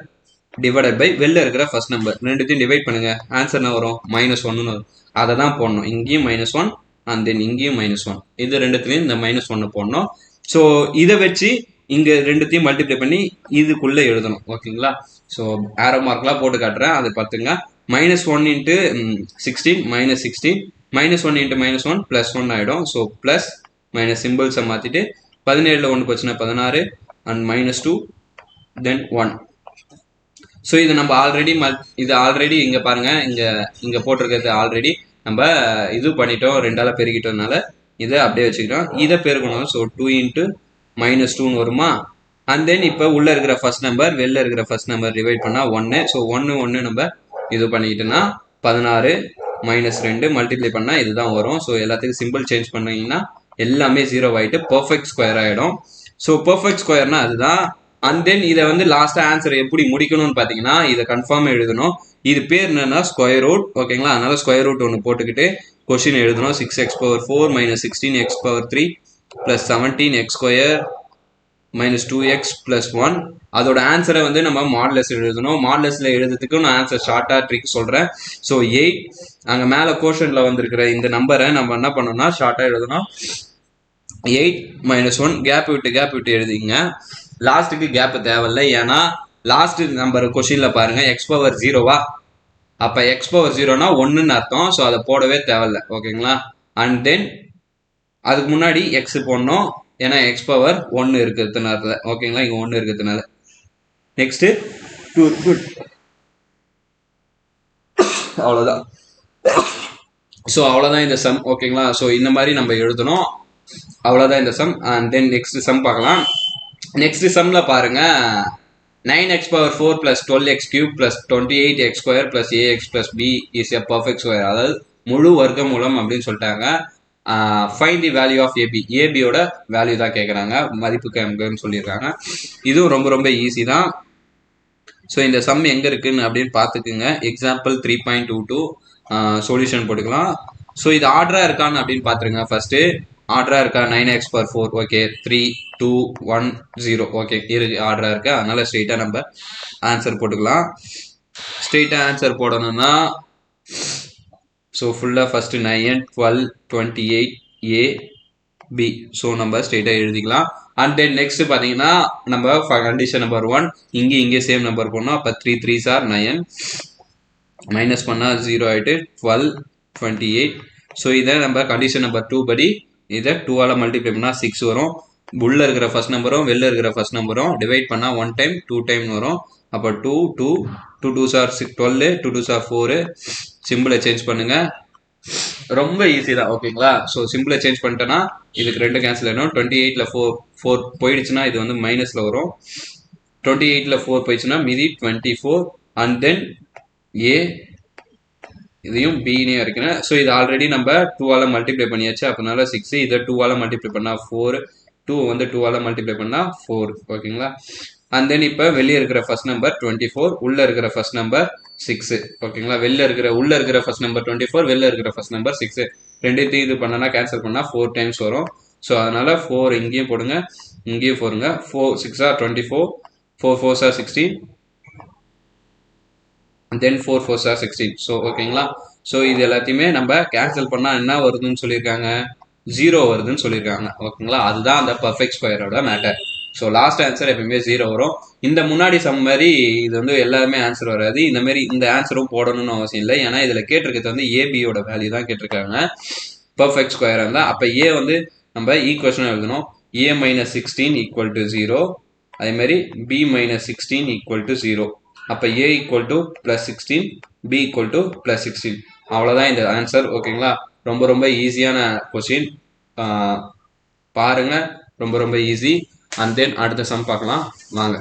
Speaker 1: டிவைடட் பை வெளில இருக்கிற ஃபர்ஸ்ட் நம்பர், ரெண்டுத்தையும் டிவைட் பண்ணுங்க. ஆன்சர் என்ன வரும்? -1 வரும். அதை தான் போடணும். இங்கேயும் -1 அண்ட் தென் இங்கேயும் -1. இது ரெண்டுத்துலையும் இந்த -1 போடணும். ஸோ இதை வச்சு இங்க ரெண்டுத்தையும் மல்டிப்ளை பண்ணி இதுக்குள்ள எழுதணும். ஓகேங்களா? ஸோ ஆரோ மார்க்லாம் போட்டு காட்டுறேன், அதை பார்த்துங்க. -1 × 16 -16, -1 × -1 +1 ஆகிடும். ஸோ ப்ளஸ் மைனஸ் சிம்பிள்ஸை மாற்றிட்டு 17ல் 1 போச்சுன்னா 16 அண்ட் -2 தென் 1. ஸோ இது நம்ம ஆல்ரெடி இங்கே பாருங்க, இங்கே போட்டிருக்கிறது ஆல்ரெடி நம்ம இது பண்ணிட்டோம், 2ஆல பெருக்கிட்டோம்னால இதை அப்படியே வச்சுக்கிட்டோம். இதை பெருக்கணும். ஸோ 2 × -2ன்னு வருமா? அண்ட் தென் இப்போ உள்ள இருக்கிற ஃபர்ஸ்ட் நம்பர் வெளில இருக்கிற ஃபர்ஸ்ட் நம்பர் டிவைட் பண்ணால் 1. ஸோ 1 நம்ம இது பண்ணிக்கிட்டோன்னா 16 -2 மல்டிப்ளை பண்ணால் இதுதான் வரும். ஸோ எல்லாத்துக்கும் சிம்பிள் சேஞ்ச் பண்ணீங்கன்னா எல்லாமே 0 ஆகிட்டு பர்ஃபெக்ட் ஸ்கொயர் ஆகிடும். ஸோ பர்ஃபெக்ட் ஸ்கொயர்னா அதுதான். அண்ட் தென் இதை வந்து லாஸ்ட்டாக ஆன்சர் எப்படி முடிக்கணும்னு பார்த்தீங்கன்னா, இதை கன்ஃபார்ம் எழுதணும். இது பேர் என்னன்னா ஸ்கொயர் ரூட். ஓகேங்களா? அதனால ஸ்கொயர் ரூட் ஒன்று போட்டுக்கிட்டு கொஸ்டின் எழுதணும். 6x⁴ -16x⁴ + 17x² -2x + 1. அதோட ஆன்சரை வந்து நம்ம மாடுலஸ் எழுதணும். மாடுலஸ்ல எழுதுறதுக்கு நான் ஆன்சர் ஷார்ட்டா ட்ரிக் சொல்றேன். ஸோ 8 அங்கே மேலே கோஷன்ல வந்திருக்கிற இந்த நம்பரை நம்ம என்ன பண்ணோம்னா ஷார்ட்டா எழுதணும். 8 -1 கேப் விட்டு எழுதிங்க. லாஸ்ட்டுக்கு கேப் தேவையில்லை. ஏன்னா லாஸ்ட் நம்பர் கொஸ்டின்ல பாருங்க x⁴ அப்ப x⁴ 1ன்னு அர்த்தம். ஸோ அதை போடவே தேவையில்லை. ஓகேங்களா? அண்ட் தென் அதுக்கு முன்னாடி எக்ஸ் போடணும். ஏன்னா x⁴ இருக்கிறதுனால. ஓகேங்களா? இங்க 1 இருக்கிறதுனால. நெக்ஸ்ட் குட், அவ்வளோதான். ஸோ அவ்வளோதான் இந்த சம். ஓகேங்களா? ஸோ இந்த மாதிரி நம்ம எழுதணும். அவ்வளோதான் இந்த sum. And then next sum பார்க்கலாம். நெக்ஸ்ட் சம்ல பாருங்க, 9x⁴ + 12x³ + 28x² + ax + b is a perfect square. அதாவது முழு வர்க்கமூலம் அப்படின்னு சொல்லிட்டாங்க. Find the value of AB. ஏபியோட வேல்யூ தான் கேட்குறாங்க, மதிப்பு எங்கன்னு சொல்லியிருக்காங்க. இதுவும் ரொம்ப ரொம்ப ஈஸி தான். ஸோ இந்த சம் எங்கே இருக்குன்னு அப்படின்னு பார்த்துக்குங்க. எக்ஸாம்பிள் 3.22 சொல்யூஷன் போட்டுக்கலாம். ஸோ இது ஆர்டராக இருக்கான்னு அப்படின்னு பார்த்துருங்க. ஃபர்ஸ்ட்டு ஆர்டராக இருக்கா? 9x⁴ ஓகே, 3 2 1 0 ஓகே இருக்கு, ஆர்டராக இருக்கு. அதனால ஸ்ட்ரெயிட்டாக நம்ம ஆன்சர் போட்டுக்கலாம். ஸ்ட்ரெயிட்டாக ஆன்சர் போடணும்னா ஸோ ஃபுல்லாக ஃபர்ஸ்ட் 9 12 28 a b. ஸோ நம்ம ஸ்ட்ரெயிட்டாக எழுதிக்கலாம். அண்ட் தென் நெக்ஸ்ட் பார்த்தீங்கன்னா நம்ம கண்டிஷன் நம்பர் 1 இங்கே சேம் நம்பர் போடணும். அப்போ 3 3s are 9. மைனஸ் பண்ணால் 0 ஆகிட்டு 12 28. ஸோ இதை நம்ம கண்டிஷன் நம்பர் 2 படி இதை 2ஆல் மல்டிப்ளை பண்ணால் 6 வரும். உள்ள இருக்கிற ஃபர்ஸ்ட் நம்பரும் வெளில இருக்கிற ஃபர்ஸ்ட் நம்பரும் டிவைட் பண்ணால் 1 டைம் 2 டைம் வரும். அப்போ 2 2 2 2s are 12 2 2s are 4. சிம்பிளை சேஞ்ச் பண்ணுங்க, ரொம்ப ஈஸி தான் ஓகேங்களா. ஸோ சிம்பிளை சேஞ்ச் பண்ணிட்டேன்னா இதுக்கு 2 கேன்சல் ஆகிடும். 28ல் 4 போயிடுச்சுன்னா இது வந்து மைனஸில் வரும். 28ல் 4 போயிடுச்சுன்னா மீதி 24 அண்ட் தென் ஏ இதையும் பின்னே வரைக்கணும். ஸோ இது ஆல்ரெடி நம்ம 2ஆல் மல்டிப்ளை பண்ணியாச்சு, அப்படினால 6. இதை 2ஆல் மல்டிப்ளை பண்ணால் 4, 2 வந்து 2ஆல் மல்டிப்ளை பண்ணால் 4 ஓகேங்களா. அண்ட் தென் இப்போ வெளியே இருக்கிற ஃபர்ஸ்ட் நம்பர் 24, உள்ளே இருக்கிற ஃபர்ஸ்ட் நம்பர் 6 ஓகேங்களா. உள்ளே இருக்கிற ஃபர்ஸ்ட் நம்பர் 24, வெளில இருக்கிற ஃபர்ஸ்ட் நம்பர் 6. ரெண்டுத்தையும் இது பண்ணனா கேன்சல் பண்ணால் 4 டைம்ஸ் வரும். ஸோ அதனால் 4 இங்கேயும் போடுங்க, இங்கேயும் 4ங்க. 4 6 are 24, 4 4s are 16, then 4 4s are 16. So ஓகேங்களா. ஸோ இது எல்லாத்தையுமே நம்ம கேன்சல் பண்ணால் என்ன வருதுன்னு சொல்லியிருக்காங்க, 0 வருதுன்னு சொல்லியிருக்காங்க ஓகேங்களா. அதுதான் அந்த பர்ஃபெக்ட் ஸ்கொயரோட மேட்டர். ஸோ லாஸ்ட் ஆன்சர் எப்பயுமே 0 வரும். இந்த முன்னாடி சம் மாதிரி இது வந்து எல்லாருமே ஆன்சர் வராது. இந்த மாதிரி இந்த ஆன்சரும் போடணும்னு அவசியம் இல்லை, ஏன்னா இதில் கேட்டிருக்கிறது வந்து ஏபியோட வேல்யூ தான் கேட்டிருக்காங்க பர்ஃபெக்ட் ஸ்கொயராக இருந்தால். அப்போ ஏ வந்து நம்ம ஈக்குவேஷன் எழுதணும், a - 16 = 0, அதேமாதிரி b - 16 = 0. அப்போ a = +16, b = +16. அவ்வளோதான் இந்த ஆன்சர் ஓகேங்களா. ரொம்ப ரொம்ப ஈஸியான கொஸ்டின் பாருங்க, ரொம்ப ரொம்ப ஈஸி. அண்ட் தென் அடுத்த சம் பார்க்கலாம் வாங்க.